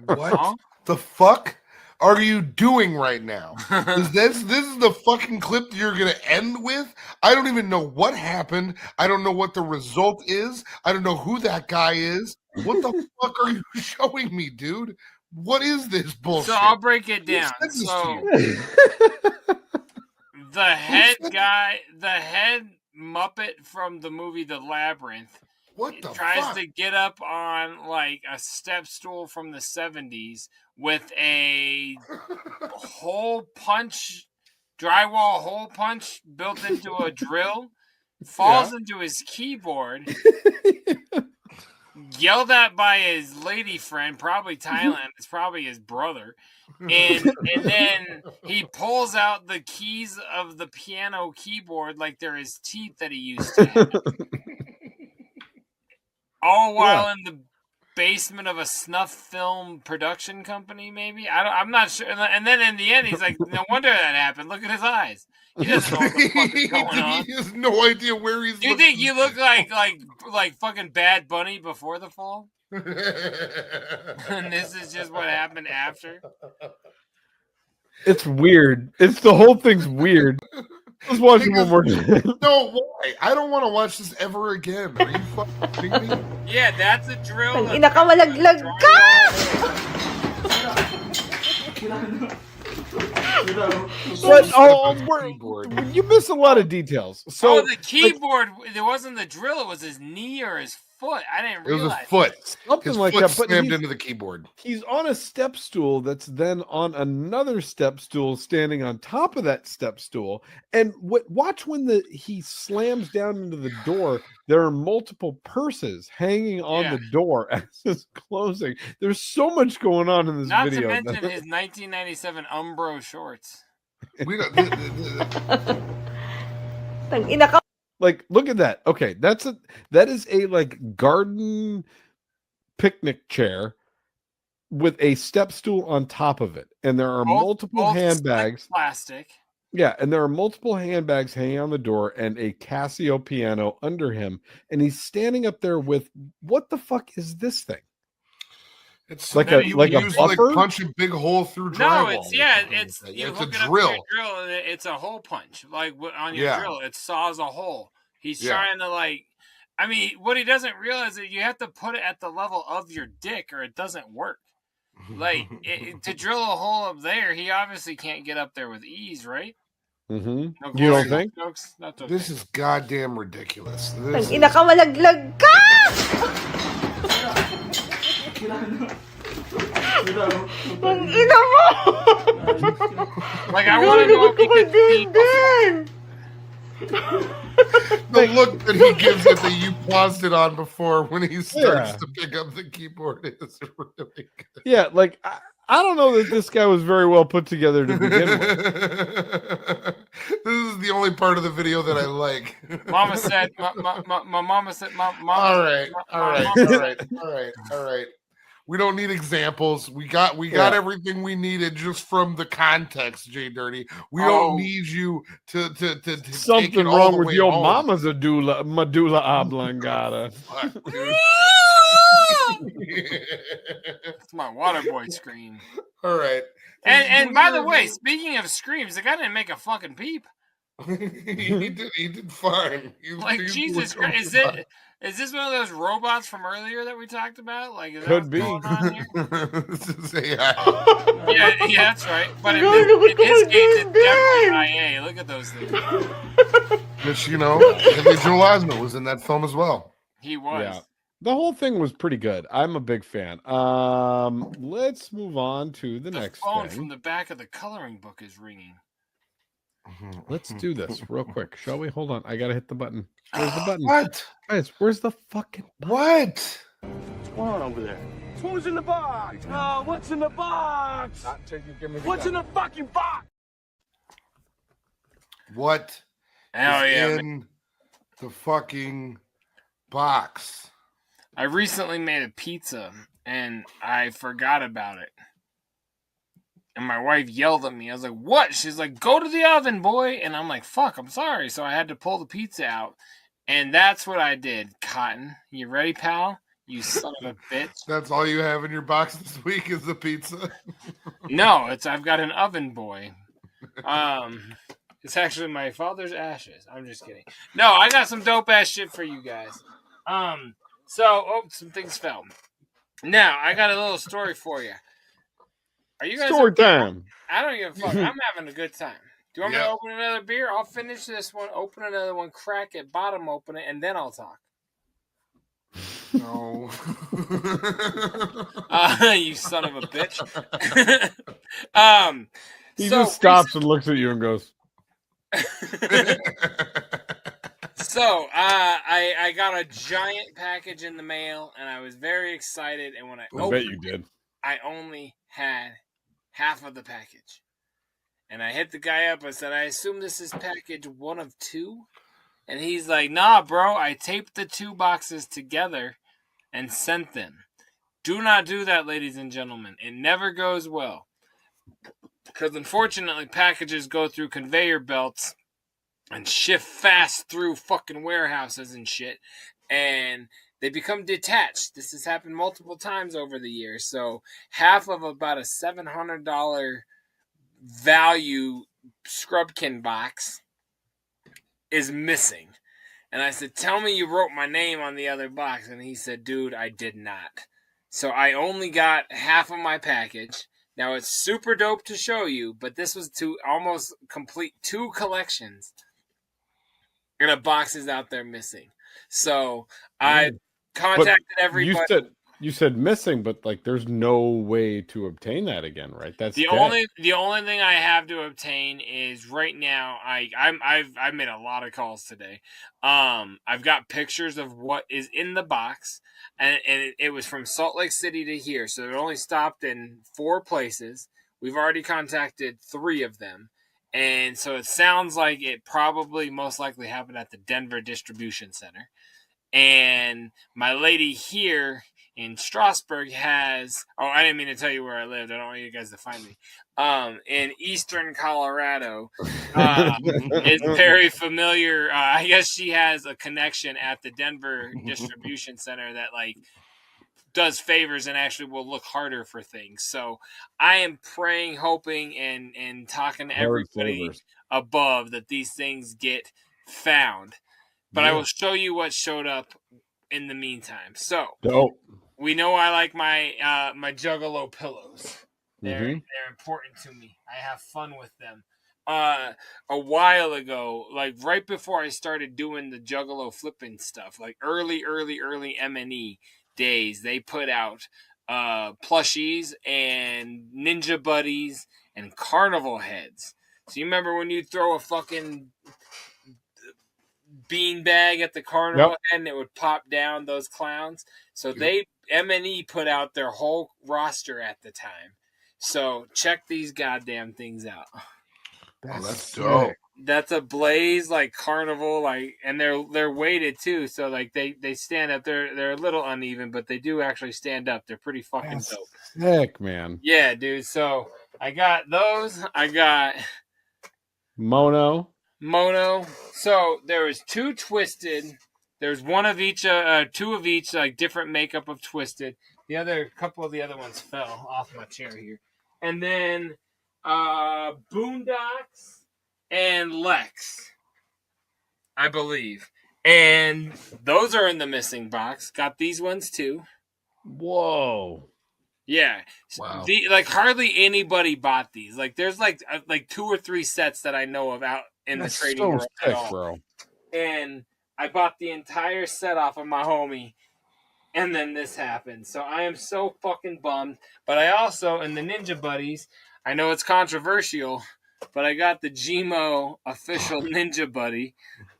S8: What the fuck are you doing right now? This is the fucking clip that you're gonna end with? I don't even know what happened. I don't know what the result is. I don't know who that guy is. What the fuck are you showing me, dude? What is this bullshit?
S7: So I'll break it down. So the head Muppet from the movie The Labyrinth tries to get up on like a step stool from the 70s with a drywall hole punch built into a drill, falls into his keyboard, yelled at by his lady friend, probably Thailand, it's probably his brother, and then he pulls out the keys of the piano keyboard like they're his teeth that he used to have. All while in the basement of a snuff film production company, maybe? I'm not sure. And then in the end, he's like, no wonder that happened. Look at his eyes. He doesn't know what the fuck is going on.
S8: He has no idea where he's
S7: Do you think you look like fucking Bad Bunny before the fall? And this is just what happened after?
S6: It's weird. The whole thing's weird. Let's watch it one more time.
S8: No, why? I don't want to watch this ever again. Are you fucking kidding me?
S7: Yeah, that's a drill.
S16: Tangina ka, malaglag ka!
S6: But you miss a lot of details. So
S7: the keyboard, it wasn't the drill, it was his knee or his foot. I didn't realize.
S8: It was his foot.
S6: Something
S8: his
S6: like
S8: foot
S6: that. But
S8: slammed into the keyboard.
S6: He's on a step stool that's then on another step stool standing on top of that step stool. And watch when he slams down into the door, there are multiple purses hanging on the door as it's closing. There's so much going on in this video.
S7: Not to mention his 1997 Umbro shorts.
S8: We don't.
S16: Tangina ka.
S6: Like, look at that. Okay, that is a like garden picnic chair with a step stool on top of it, and there are multiple handbags.
S7: Plastic.
S6: Yeah, and there are multiple handbags hanging on the door and a Casio piano under him, and he's standing up there with what the fuck is this thing?
S8: It's
S6: like
S8: a
S6: buffer?
S8: like punch a big hole through drywall.
S7: No, it's you
S8: it's
S7: hook
S8: a
S7: it up
S8: drill.
S7: to your drill, and it's a hole punch. Like on your
S8: Yeah.
S7: drill, it saws a hole. He's
S8: Yeah.
S7: trying to like. I mean, what he doesn't realize is you have to put it at the level of your dick, or it doesn't work. Like to drill a hole up there, he obviously can't get up there with ease, right?
S6: Mm-hmm.
S7: No
S6: You don't think?
S7: Jokes? Not okay.
S8: This is goddamn ridiculous.
S16: Ang ina ka, malaglag ka! Ang ina mo!
S7: Like, I want to know if he could see
S8: the look that he gives it that you paused it on before when he starts
S6: Yeah.
S8: to pick up the keyboard is really good.
S6: Yeah, like I don't know that this guy was very well put together to begin with.
S8: This is the only part of the video that I like.
S7: Mama said, my mama said,
S8: all right. We don't need examples. We got everything we needed just from the context, JDirty. We don't need you to take
S6: Something
S8: it all
S6: wrong
S8: the
S6: with
S8: way
S6: your
S8: home.
S6: mama's medulla oblongata.
S7: It's my water boy scream.
S8: All right.
S7: And by the way, speaking of screams, the guy didn't make a fucking peep.
S8: He did fine.
S7: Like Jesus Christ, is this one of those robots from earlier that we talked about? Like, is
S6: Could be.
S8: This is AI.
S7: yeah, that's right. But in his case, it's definitely IA. Look at those things.
S8: Which, Haley Joel Osment was in that film as well.
S7: He was.
S6: Yeah. The whole thing was pretty good. I'm a big fan. Let's move on to the next
S7: phone
S6: thing.
S7: from the back of the coloring book is ringing.
S6: Let's do this real quick, shall we? Hold on. I gotta hit the button. Where's the button?
S8: What?
S6: Guys, where's the fucking button?
S8: What?
S12: What's going on over there?
S14: Who's in the box? Oh, what's in the box? What's in the fucking box?
S8: What is in the fucking box?
S7: I recently made a pizza and I forgot about it. And my wife yelled at me. I was like, what? She's like, go to the oven, boy. And I'm like, fuck, I'm sorry. So I had to pull the pizza out. And that's what I did, Cotton. You ready, pal? You son of a bitch.
S8: That's all you have in your box this week is the pizza?
S7: No, I've got an oven boy. It's actually my father's ashes. I'm just kidding. No, I got some dope ass shit for you guys. Some things fell. Now, I got a little story for you. Are you guys
S6: Story
S7: okay?
S6: time.
S7: I don't give a fuck. I'm having a good time. Do you want me to open another beer? I'll finish this one, open another one, crack it, bottom open it, and then I'll talk.
S8: No.
S7: You son of a bitch.
S6: He just stops and looks at you and goes.
S7: So, I got a giant package in the mail, and I was very excited. And when I
S6: bet you did.
S7: I only had half of the package. And I hit the guy up. I said, I assume this is package 1 of 2? And he's like, nah, bro. I taped the 2 boxes together and sent them. Do not do that, ladies and gentlemen. It never goes well. Because unfortunately, packages go through conveyor belts and shift fast through fucking warehouses and shit. And they become detached. This has happened multiple times over the years. So half of about a $700 value Scrubkin box is missing. And I said, tell me you wrote my name on the other box. And he said, dude, I did not. So I only got half of my package. Now it's super dope to show you, but this was to almost complete 2 collections. And a box is out there missing. So I contacted everybody.
S6: You said missing, but like there's no way to obtain that again, right? That's
S7: the only thing I have to obtain is right now. I've made a lot of calls today. I've got pictures of what is in the box, and it was from Salt Lake City to here, so it only stopped in 4 places. We've already contacted 3 of them, And so it sounds like it probably most likely happened at the Denver distribution center. And my lady here in Strasburg has, I didn't mean to tell you where I lived. I don't want you guys to find me. In eastern Colorado, is very familiar. I guess she has a connection at the Denver distribution center that like does favors and actually will look harder for things. So I am praying, hoping, and talking to everybody above that these things get found. But I will show you what showed up in the meantime. So we know I like my my Juggalo pillows. They're important to me. I have fun with them. A while ago, like right before I started doing the Juggalo flipping stuff, like early M&E days, they put out plushies and ninja buddies and carnival heads. So you remember when you throw a fucking beanbag at the carnival head and it would pop down those clowns? So they M&E put out their whole roster at the time. So check these goddamn things out.
S8: That's dope.
S7: That's a Blaze like carnival, like, and they're weighted too, so like they stand up. They're a little uneven, but they do actually stand up. They're pretty fucking dope.
S6: Sick, man.
S7: Yeah, dude. So I got those. I got
S6: Mono.
S7: So there was two Twisted. There's one of each, two of each, like different makeup of Twisted. Couple of the other ones fell off my chair here, and then Boondocks and Lex, I believe. And those are in the missing box. Got these ones too.
S6: Whoa.
S7: Yeah.
S8: Wow.
S7: Like hardly anybody bought these. Like there's like 2 or 3 sets that I know of out in the trading world at all.
S6: Bro.
S7: And I bought the entire set off of my homie. And then this happened. So I am so fucking bummed. But I also, in the Ninja Buddies, I know it's controversial, but I got the Gmo official Ninja Buddy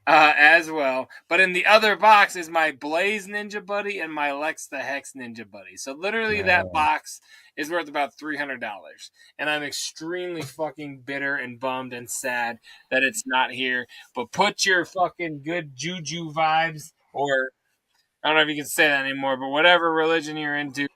S7: as well. But in the other box is my Blaze Ninja Buddy and my Lex the Hex Ninja Buddy. So literally that box is worth about $300. And I'm extremely fucking bitter and bummed and sad that it's not here. But put your fucking good juju vibes, or I don't know if you can say that anymore, but whatever religion you're into,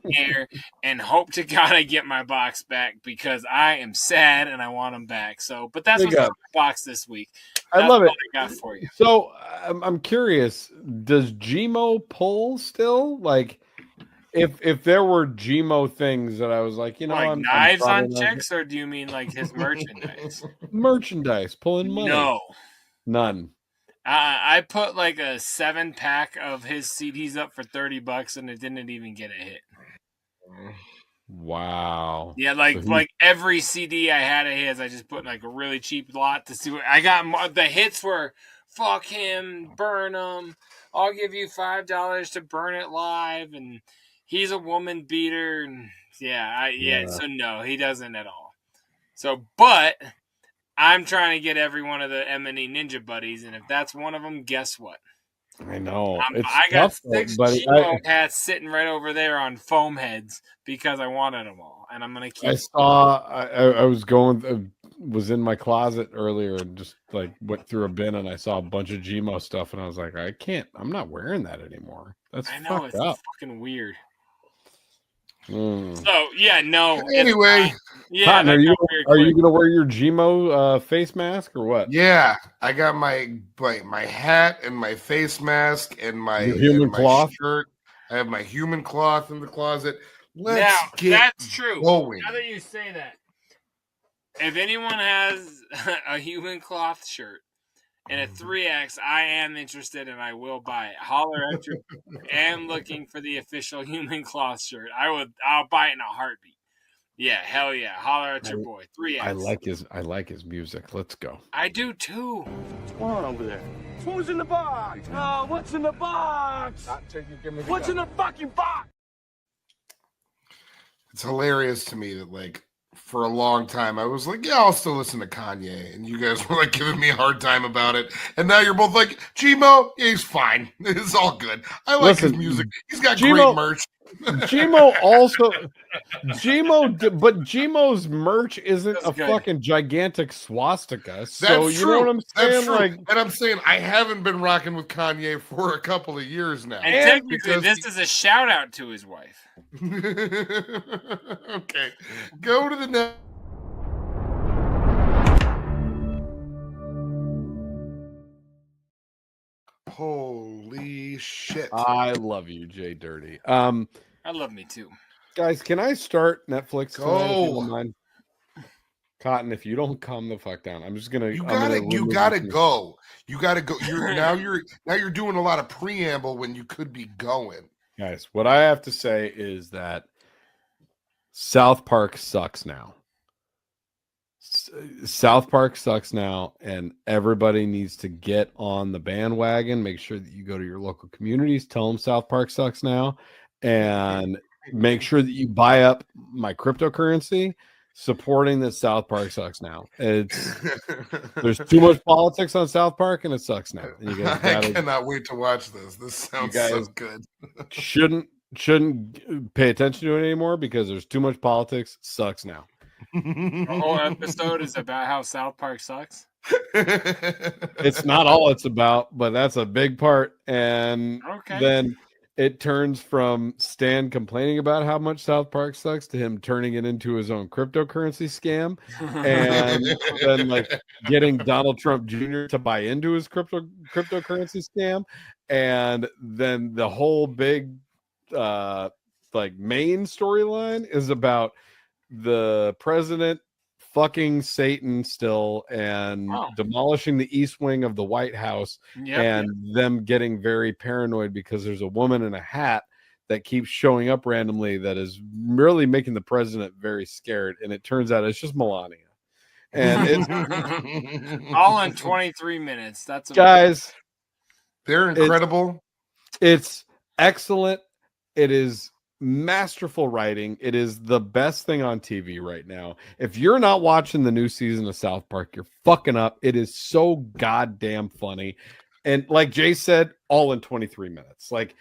S7: here, and hope to God I get my box back, because I am sad and I want them back. So, but that's what's in my box this week.
S6: I love it.
S7: I got for you.
S6: So I'm curious, does Gmo pull still? Like, if there were Gmo things that I was like, you know,
S7: like
S6: I'm
S7: knives on chicks, or do you mean like his
S6: merchandise pulling money?
S7: No,
S6: none.
S7: I put like a 7-pack of his CDs up for $30, and it didn't even get a hit.
S6: Wow.
S7: Yeah, like every CD I had of his, I just put like a really cheap lot to see what I got. The hits were "fuck him," "burn him," "I'll give you $5 to burn it live," and "he's a woman beater," and so no, he doesn't at all. So, but I'm trying to get every one of the M&E Ninja Buddies, and if that's one of them, guess what?
S6: I know.
S7: I got 6 Gmo hats sitting right over there on foam heads because I wanted them all, and I'm gonna keep.
S6: I was in my closet earlier and just like went through a bin, and I saw a bunch of Gmo stuff, and I was like, I'm not wearing that anymore. That's fucked up.
S7: Fucking weird.
S6: Mm.
S7: So yeah, no.
S8: Anyway,
S6: Cotton, are you gonna wear your Gmo face mask or what?
S8: Yeah, I got my hat and my face mask and my
S6: human cloth
S8: shirt. I have my human cloth in the closet.
S7: That's true.
S8: Going.
S7: Now that you say that, if anyone has a human cloth shirt and a 3X, I am interested and I will buy it. Holler at your. I am looking for the official human cloth shirt. I'll buy it in a heartbeat. Yeah, hell yeah. Holler at your boy. 3X.
S6: I like his music. Let's go.
S7: I do too.
S12: What's going on over there?
S14: Who's in the box? Oh, what's in the box? What's in the fucking box?
S8: It's hilarious to me that like for a long time I was like, yeah, I'll still listen to Kanye, and you guys were like giving me a hard time about it, and now you're both like, Gmo, yeah, he's fine. It's all good. I like his music. He's got great merch.
S6: but Gmo's merch isn't a fucking gigantic swastika. So you know what I'm saying?
S8: That's true.
S6: Like,
S8: and I'm saying I haven't been rocking with Kanye for a couple of years now.
S7: And technically, this is a shout out to his wife.
S8: Okay, go to the next. Holy shit!
S6: I love you, JDirty.
S7: I love me too.
S6: Guys, can I start Netflix tonight, if you don't
S8: Go.
S6: mind? Cotton, if you don't calm the fuck down, I'm just gonna.
S8: You
S6: I'm
S8: gotta go. You gotta go. You're doing a lot of preamble when you could be going.
S6: Guys, what I have to say is that South Park sucks now. South Park sucks now, and everybody needs to get on the bandwagon. Make sure that you go to your local communities, tell them South Park sucks now, and make sure that you buy up my cryptocurrency, supporting that South Park sucks now. There's too much politics on South Park, and it sucks now. And you guys
S8: I cannot wait to watch this. This sounds so good.
S6: shouldn't pay attention to it anymore because there's too much politics. Sucks now.
S7: The whole episode is about how South Park sucks.
S6: It's not all it's about, but that's a big part. And then it turns from Stan complaining about how much South Park sucks to him turning it into his own cryptocurrency scam, and then like getting Donald Trump Jr. to buy into his cryptocurrency scam, and then the whole big like main storyline is about the president fucking Satan still and demolishing the east wing of the White House, and them getting very paranoid because there's a woman in a hat that keeps showing up randomly that is really making the president very scared, and it turns out it's just Melania. And it's
S7: all in 23 minutes. That's
S6: guys,
S8: they're incredible.
S6: It's excellent. It is masterful writing. It is the best thing on TV right now. If you're not watching the new season of South Park, you're fucking up. It is so goddamn funny. And like Jay said, all in 23 minutes. Like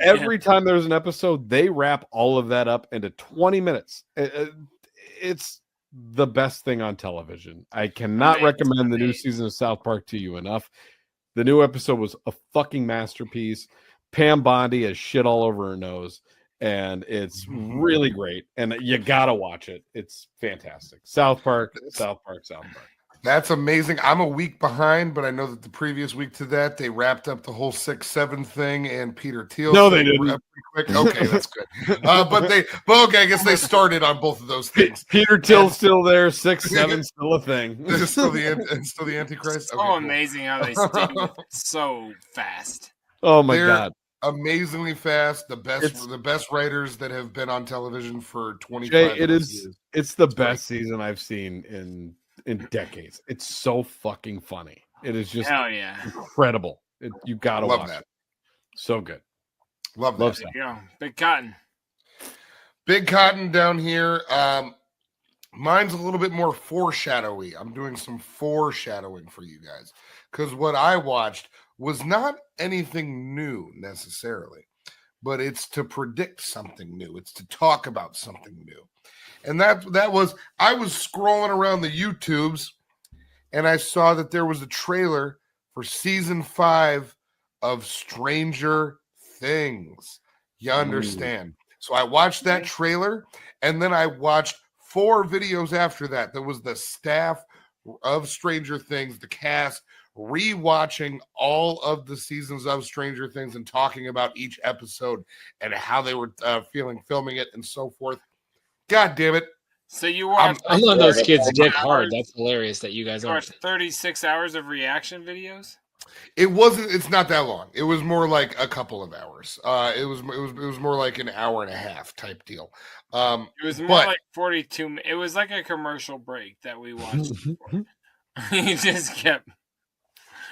S6: every time there's an episode, they wrap all of that up into 20 minutes. It's the best thing on television. I cannot recommend the new season of South Park to you enough. The new episode was a fucking masterpiece. Pam Bondi has shit all over her nose. And it's really great, and you gotta watch it. It's fantastic. South Park.
S8: That's amazing. I'm a week behind, but I know that the previous week to that they wrapped up the whole 6-7 thing and Peter Thiel.
S6: No, they didn't.
S8: Pretty quick. Okay, that's good. I guess they started on both of those things.
S6: Peter Thiel's still there. 6-7 still a thing.
S8: It's still the Antichrist.
S7: So amazing how they stick with it so fast.
S6: Oh my god.
S8: Amazingly fast, the best writers that have been on television for 25
S6: years. It's the best season I've seen in decades. It's so fucking funny. It is just incredible. You gotta watch it. So good.
S8: Love that.
S7: There you go.
S8: Big Cotton down here. Mine's a little bit more foreshadowy. I'm doing some foreshadowing for you guys because what I watched was not anything new necessarily, but it's to predict something new. It's to talk about something new. And that was, I was scrolling around the YouTubes and I saw that there was a trailer for season 5 of Stranger Things. You understand? So I watched that trailer and then I watched 4 videos after that. There was the staff of Stranger Things, the cast, rewatching all of the seasons of Stranger Things and talking about each episode and how they were feeling filming it and so forth. God damn it.
S7: So you watched
S17: I love those kids dick hard. That's hilarious that you guys
S7: watched 36 hours of reaction videos?
S8: It's not that long. It was more like a couple of hours. It was more like an hour and a half type deal.
S7: It was more like 42. It was like a commercial break that we watched. You just kept.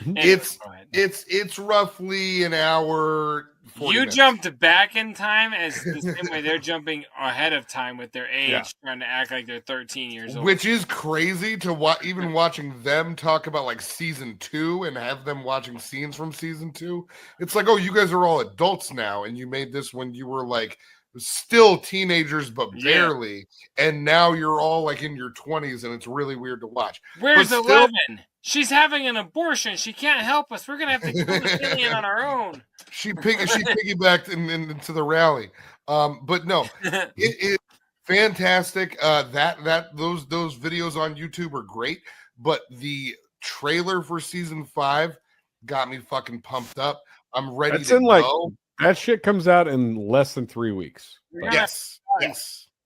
S8: It's roughly an hour.
S7: You minutes. Jumped back in time as the same way they're jumping ahead of time with their age, trying to act like they're 13 years old.
S8: Which is crazy to even watching them talk about like season 2 and have them watching scenes from season 2. It's like, oh, you guys are all adults now, and you made this when you were like still teenagers, but barely. And now you're all like in your 20s, and it's really weird to watch.
S7: Where's
S8: But
S7: 11? She's having an abortion. She can't help us. We're gonna have to kill the alien on our own.
S8: She piggybacked into the rally. But no, it is fantastic. Those videos on YouTube are great, but the trailer for season 5 got me fucking pumped up. I'm ready to go.
S6: That shit comes out in less than 3 weeks.
S8: Yes.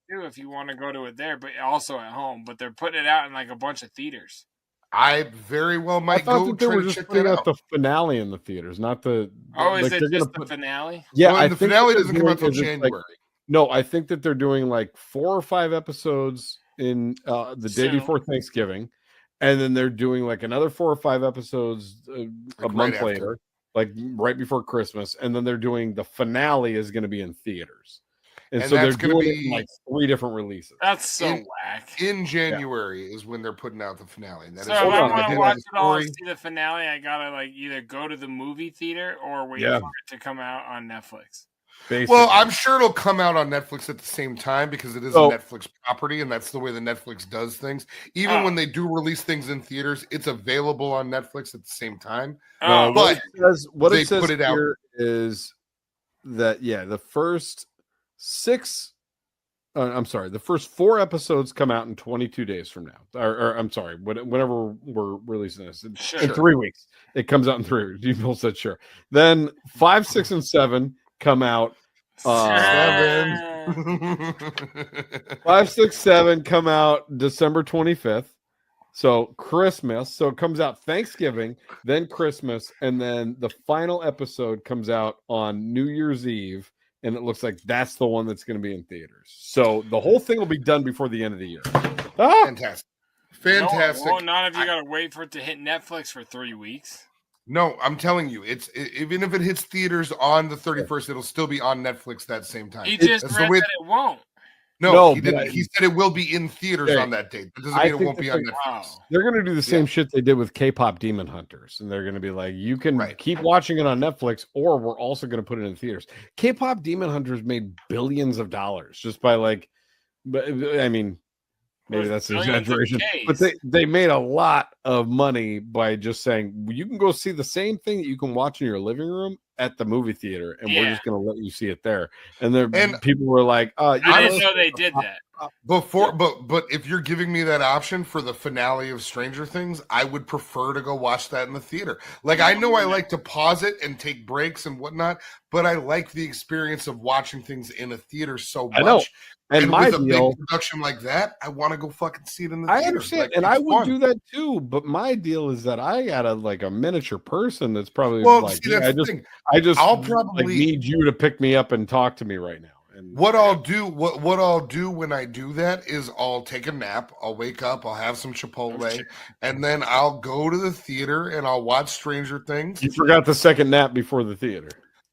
S7: Do if you want to go to it there, but also at home. But they're putting it out in like a bunch of theaters.
S8: I very well might go
S6: they
S8: try
S6: were
S8: to
S6: just
S8: check
S6: putting
S8: that
S6: out the finale in the theaters, not the.
S7: Oh, is it just the finale?
S6: Yeah,
S8: well, the finale doesn't come out until January.
S6: No, I think that they're doing like 4 or 5 episodes in the day before Thanksgiving, and then they're doing like another 4 or 5 episodes a month later, like right before Christmas, and then they're doing the finale is going to be in theaters. And so they're doing it in like 3 different releases.
S7: That's so whack.
S8: In January is when they're putting out the finale.
S7: So if I want to watch it all and see the finale, I gotta like either go to the movie theater or wait for it to come out on Netflix.
S6: Basically.
S8: Well, I'm sure it'll come out on Netflix at the same time because it is a Netflix property, and that's the way that Netflix does things. Even when they do release things in theaters, it's available on Netflix at the same time.
S6: But what
S8: they
S6: it says
S8: put it out
S6: here is that the first 6 I'm sorry, the first 4 episodes come out in 22 days from now. Or I'm sorry, whenever we're releasing this. In 3 weeks. It comes out in 3 weeks. You both said sure. Then 5, 6, and 7 come out. 5, 6, 7 come out December 25th. So Christmas. So it comes out Thanksgiving, then Christmas, and then the final episode comes out on New Year's Eve. And it looks like that's the one that's going to be in theaters. So the whole thing will be done before the end of the year.
S8: Fantastic.
S7: Well, not if you got to wait for it to hit Netflix for 3 weeks.
S8: No, I'm telling you, even if it hits theaters on the 31st, it'll still be on Netflix that same time.
S7: He just read that it won't.
S8: No, he didn't. He said it will be in theaters on that date. That doesn't mean it won't be on Netflix.
S6: They're going to do the same shit they did with K-pop Demon Hunters, and they're going to be like, you can keep watching it on Netflix, or we're also going to put it in theaters. K-pop Demon Hunters made billions of dollars just by like, I mean, maybe that's an exaggeration, but they made a lot of money by just saying you can go see the same thing that you can watch in your living room at the movie theater, and we're just going to let you see it there. And people were like,
S7: I didn't know they did that.
S8: But if you're giving me that option for the finale of Stranger Things, I would prefer to go watch that in the theater. Like, I know I like to pause it and take breaks and whatnot, but I like the experience of watching things in a theater so much.
S6: I know. And my
S8: with a
S6: deal,
S8: big production like that, I want to go fucking see it in the theater.
S6: I understand,
S8: like,
S6: and I would
S8: fun.
S6: do that too. But my deal is that I got a miniature person that's probably I'll probably need you to pick me up and talk to me right now. And
S8: what I'll do when I do that is I'll take a nap, I'll wake up, I'll have some Chipotle, and then I'll go to the theater and I'll watch Stranger Things.
S6: You forgot the second nap before the theater.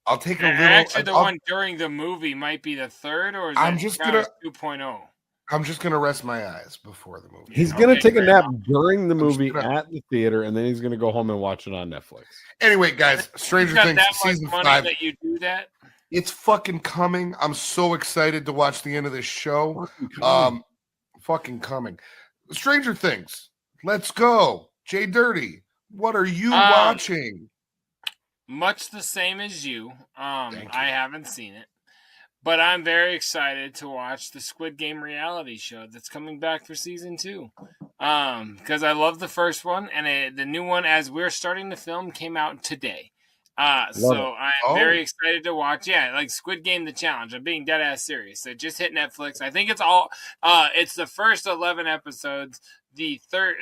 S8: I'll take a little.
S7: Actually, the one during the movie might be the third, or is that 2.0?
S8: I'm just gonna rest my eyes before the movie.
S6: He's gonna take a nap during the movie at the theater, and then he's gonna go home and watch it on Netflix.
S8: Anyway, guys, Stranger Things season 5.
S7: That you do that?
S8: It's fucking coming. I'm so excited to watch the end of this show. Fucking coming. Stranger Things. Let's go. JDirty. What are you watching?
S7: Much the same as you. I haven't seen it, but I'm very excited to watch the Squid Game reality show that's coming back for season 2. Because I love the first one, and the new one, as we're starting to film, came out today. So I'm very excited to watch. Yeah, like Squid Game: The Challenge. I'm being dead ass serious. It just hit Netflix. I think it's all. It's the first 11 episodes. They're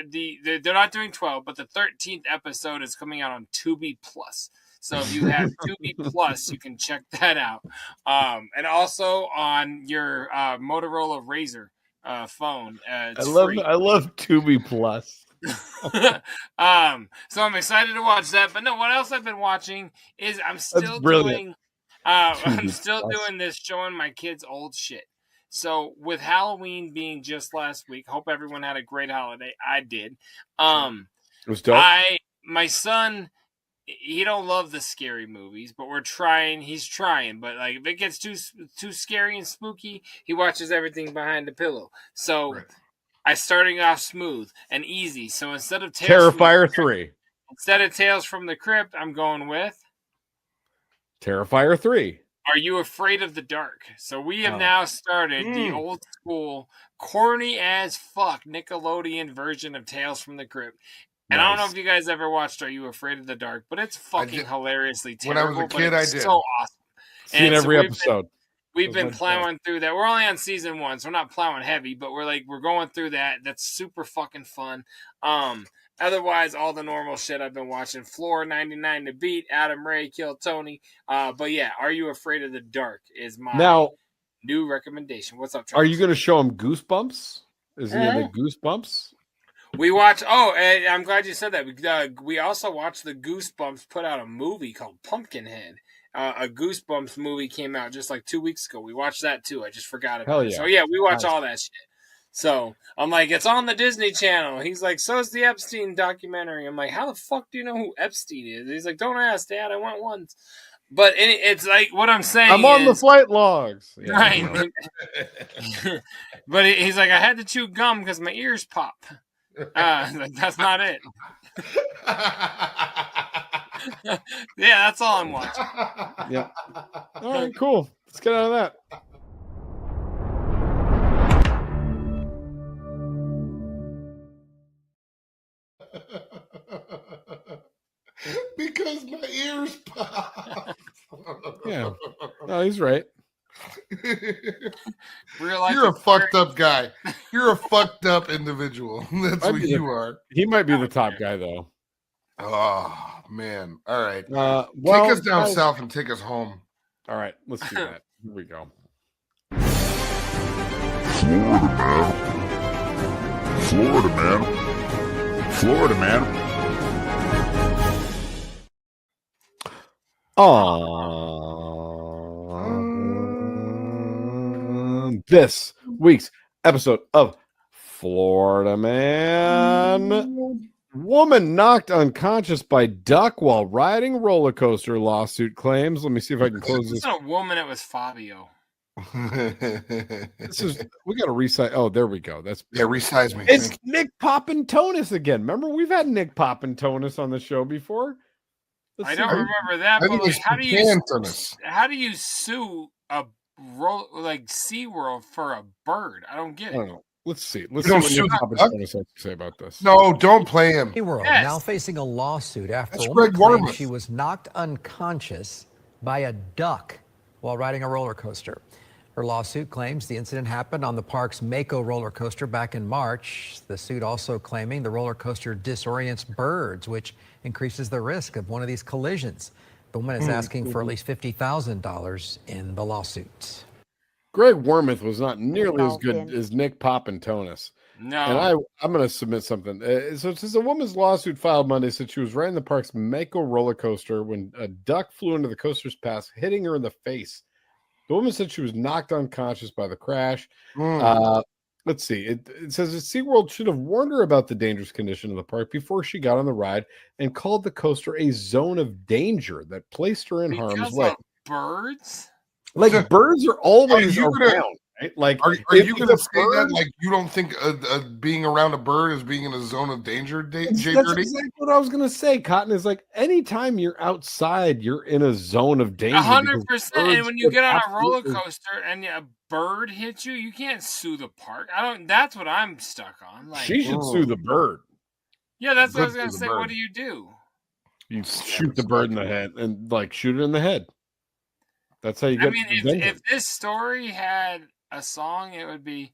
S7: not doing 12, but the 13th episode is coming out on Tubi Plus. So if you have Tubi Plus, you can check that out. And also on your Motorola Razr phone. I
S6: love Tubi Plus.
S7: So I'm excited to watch that. But no, what else I've been watching is I'm still doing this, showing my kids old shit. So with Halloween being just last week, hope everyone had a great holiday. I did.
S6: It was dope.
S7: My son he don't love the scary movies, but he's trying. But like if it gets too scary and spooky, he watches everything behind the pillow. So I starting off smooth and easy. So instead of
S6: Terrifier 3.
S7: Instead of Tales from the Crypt, I'm going with
S6: Terrifier 3.
S7: Are You Afraid of the Dark? So we have now started the old school, corny as fuck Nickelodeon version of Tales from the Crypt. And I don't know if you guys ever watched Are You Afraid of the Dark, but it's fucking hilariously terrible.
S8: When I was a kid, I did.
S7: So awesome.
S6: Seen every episode.
S7: We've been plowing through that. We're only on season 1, so we're not plowing heavy, but we're going through that. That's super fucking fun. Otherwise, all the normal shit I've been watching. Floor 99 to Beat, Adam Ray, Kill Tony. But yeah, Are You Afraid of the Dark is my new recommendation. What's up, Trox?
S6: Are you going to show him Goosebumps? Is he in the Goosebumps?
S7: We watch. Oh, and I'm glad you said that. We also watched the Goosebumps put out a movie called Pumpkinhead. A Goosebumps movie came out just like 2 weeks ago. We watched that too. I just forgot about it. So yeah, we watch all that shit. So I'm like, it's on the Disney Channel. He's like, so's the Epstein documentary. I'm like, how the fuck do you know who Epstein is? He's like, don't ask, Dad. I went once. But it's like what I'm saying.
S6: I'm on the flight logs.
S7: Yeah. Right. But he's like, I had to chew gum because my ears pop. Like, that's not it. Yeah, that's all I'm watching.
S6: Yeah. All right, cool. Let's get out of that.
S8: Because my ears pop.
S6: Yeah. No, he's right.
S8: You're a fucked up guy. You're a fucked up individual. That's what you are.
S6: He might be the top guy, though.
S8: Oh, man. All right.
S6: Well,
S8: take us down south and take us home.
S6: All right. Let's do that. Here we go.
S1: Florida, man. Florida, man.
S6: This week's episode of Florida Man. Woman knocked unconscious by duck while riding roller coaster, lawsuit claims. Let me see if I can close this.
S7: It's not a woman, it was Fabio.
S6: This is we gotta resize. Oh, there we go. That's
S8: resize me.
S6: It's Nick Poppintonis again. Remember, we've had Nick Poppintonis on the show before.
S7: I don't remember that, but like, how do you sue a SeaWorld for a bird? I don't get it.
S6: I don't know. Let's see. Let's see what Nick Poppintonis has to say about this.
S8: No, don't play him.
S18: SeaWorld now facing a lawsuit after
S8: That's
S18: a
S8: Greg
S18: woman claimed
S8: Wormuth.
S18: she was knocked unconscious by a duck while riding a roller coaster. Her lawsuit claims the incident happened on the park's Mako roller coaster back in March. The suit also claiming the roller coaster disorients birds, which increases the risk of one of these collisions. The woman is asking for at least $50,000 in the lawsuit.
S6: Greg Wormuth was not nearly as good as Nick Poppintonis.
S7: No.
S6: And I'm going to submit something. So it says a woman's lawsuit filed Monday said she was riding the park's Mako roller coaster when a duck flew into the coaster's path, hitting her in the face. The woman said she was knocked unconscious by the crash. Let's see. It says that SeaWorld should have warned her about the dangerous condition of the park before she got on the ride and called the coaster a zone of danger that placed her in harm's way.
S7: Birds?
S6: Like birds are always around, right? Like,
S8: are you going to say that? Like, you don't think being around a bird is being in a zone of danger,
S6: That's exactly what I was going to say. Cotton is like, anytime you're outside, you're in a zone of danger.
S7: 100%. And when you get on a roller coaster and a bird hits you, you can't sue the park. That's what I'm stuck on. Like,
S6: she should sue the bird.
S7: Yeah, that's what I was going to say. What do you do?
S6: You shoot the bird in the head and like shoot it in the head. That's how you get.
S7: I mean, if this story had a song, it would be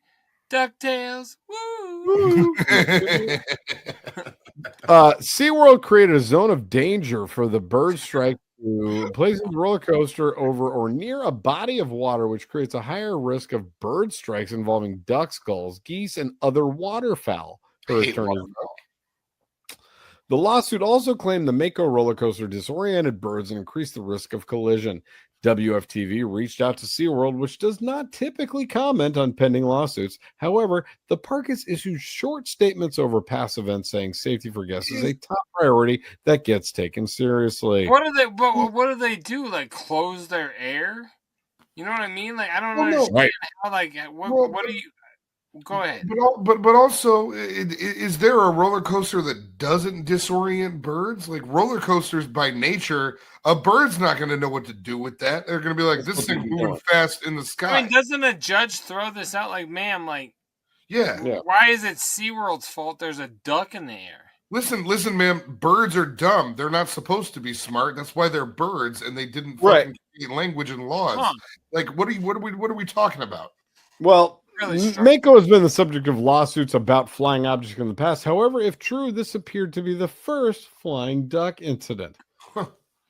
S7: DuckTales. Woo!
S6: SeaWorld created a zone of danger for the bird strike to place the roller coaster over or near a body of water, which creates a higher risk of bird strikes involving duck skulls, geese, and other waterfowl. The lawsuit also claimed the Mako roller coaster disoriented birds and increased the risk of collision. WFTV reached out to SeaWorld, which does not typically comment on pending lawsuits. However, the park has issued short statements over past events saying safety for guests is a top priority that gets taken seriously.
S7: What do they do? Like close their air? You know what I mean? Like I don't understand
S6: Right.
S7: how. Like what do you? Go ahead.
S8: But also, is there a roller coaster that doesn't disorient birds? Like roller coasters by nature, a bird's not going to know what to do with that. They're going to be like, this thing moving fast in the sky.
S7: I mean, doesn't a judge throw this out? Like, ma'am, like,
S8: yeah.
S7: Why is it SeaWorld's fault? There's a duck in the air.
S8: Listen, ma'am. Birds are dumb. They're not supposed to be smart. That's why they're birds, and they didn't fucking create language and laws.
S7: Huh.
S8: Like, what are we talking about?
S6: Well,
S7: Really
S6: Mako has been the subject of lawsuits about flying objects in the past. However, if true, this appeared to be the first flying duck incident.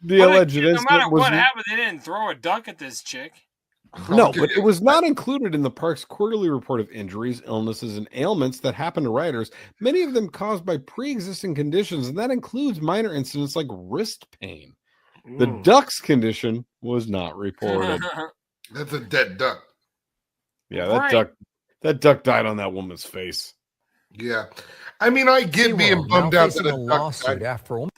S6: The alleged incident
S7: no matter
S6: was
S7: what happened, they didn't throw a duck at this chick.
S6: no, but it was not included in the park's quarterly report of injuries, illnesses, and ailments that happen to riders, many of them caused by pre-existing conditions, and that includes minor incidents like wrist pain. The duck's condition was not reported.
S8: That's a dead duck.
S6: Yeah, that duck died on that woman's face.
S8: Yeah, I mean, I get being bummed out that a duck died.
S18: After all.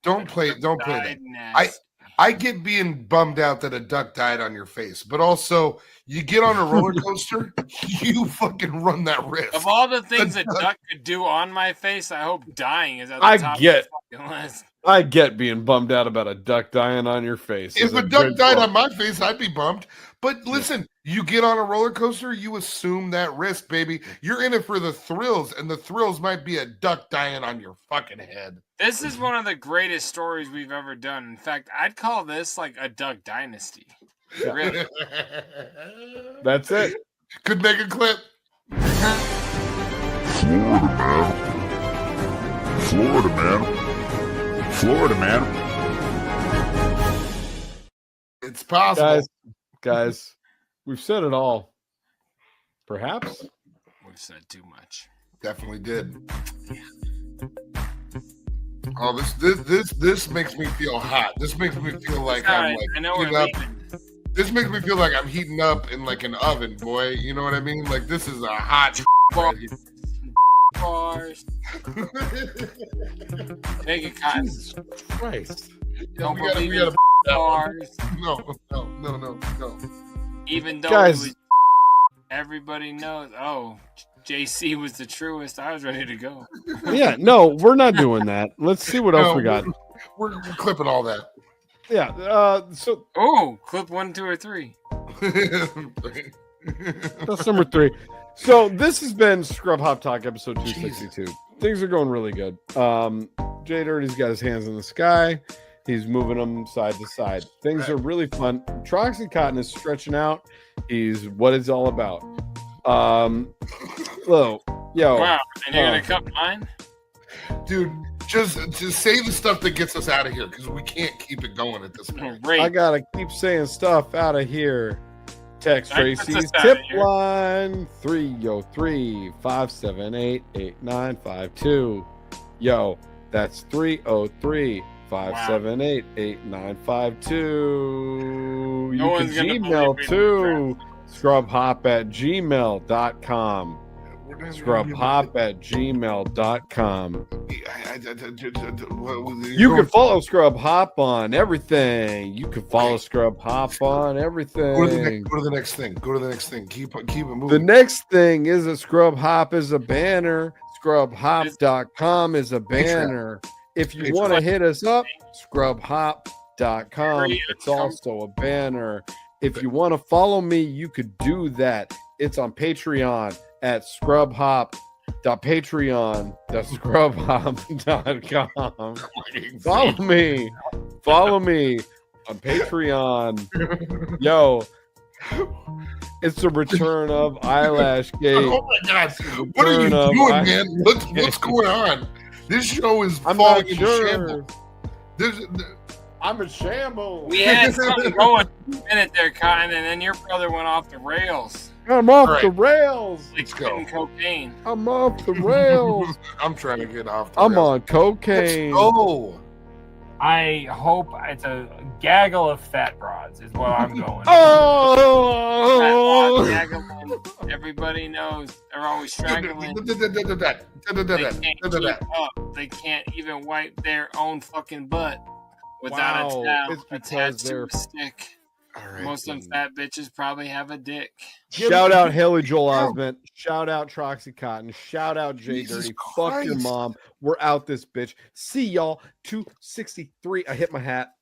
S8: Don't play that. I get being bummed out that a duck died on your face, but also you get on a roller coaster, you fucking run that risk.
S7: Of all the things a duck could do on my face, I hope dying is at the top of the fucking list.
S6: I get being bummed out about a duck dying on your face.
S8: If a duck died on my face, I'd be bummed. But listen, you get on a roller coaster, you assume that risk, baby. You're in it for the thrills, and the thrills might be a duck dying on your fucking head.
S7: This is one of the greatest stories we've ever done. In fact, I'd call this like a duck dynasty.
S6: Yeah.
S7: Really.
S6: That's it.
S8: Could make a clip.
S1: Florida, man.
S8: It's possible.
S6: Guys, we've said it all. Perhaps
S7: we've said too much.
S8: Definitely did. Oh, this makes me feel hot. This makes me feel like I'm like heating up. This makes me feel like I'm heating up in like an oven, boy. You know what I mean? Like this is a hot
S7: bars. Make it cotton.
S6: Jesus Christ.
S7: Don't
S8: we
S7: believe
S8: gotta
S7: bars.
S8: No.
S7: Even though
S6: Guys,
S7: everybody knows. Oh, JC was the truest. I was ready to go.
S6: Yeah, no, we're not doing that. Let's see what else we got.
S8: We're clipping all that.
S6: Yeah. So.
S7: Oh, clip 1, 2, or 3.
S6: That's number 3. So this has been Scrub Hop Talk episode 262. Things are going really good. JDirty's got his hands in the sky. He's moving them side to side. Things are really fun. Troxy Cotton is stretching out. He's what it's all about. Yo.
S7: Wow, and you're gonna cut mine?
S8: Dude, just say the stuff that gets us out of here because we can't keep it going at this point.
S6: I gotta keep saying stuff out of here. Text Tracy's tip line 303-578-8952. Yo, that's 303-578-8952. You can Gmail too. Scrubhop@gmail.com. Scrubhop@gmail.com. You can follow Scrub Hop on everything. You can follow Scrub Hop on everything.
S8: Go to the next thing. Keep it moving.
S6: The next thing is that Scrub Hop is a banner. Scrubhop.com is a banner. If you want to hit us up, scrubhop.com. It's also a banner. If you want to follow me, you could do that. It's on Patreon at scrubhop.patreon. That's scrubhop.com. Follow me on Patreon. Yo, it's the return of Eyelash Gate.
S8: Oh my God. What are you doing, man? What's going on? This show is falling into shambles.
S6: I'm in shambles.
S7: We had something going a minute there, Cotton, and then your brother went off the rails.
S6: I'm off the rails.
S7: Let's go. Cocaine.
S6: I'm off the rails.
S8: I'm trying to get off the
S6: I'm
S8: rails.
S6: on cocaine.
S8: Let's go.
S5: I hope it's a gaggle of fat broads is what I'm going.
S6: Oh,
S7: Fat broad gaggling. Everybody knows they're always straggling. They can't keep up. They can't even wipe their own fucking butt without a towel attached to a stick.
S8: Right,
S7: most of them fat bitches probably have a dick.
S6: Shout out Haley Joel Osment. Shout out Troxy Cotton. Shout out JDirty. Fuck your mom. We're out this bitch. See y'all. 263. I hit my hat.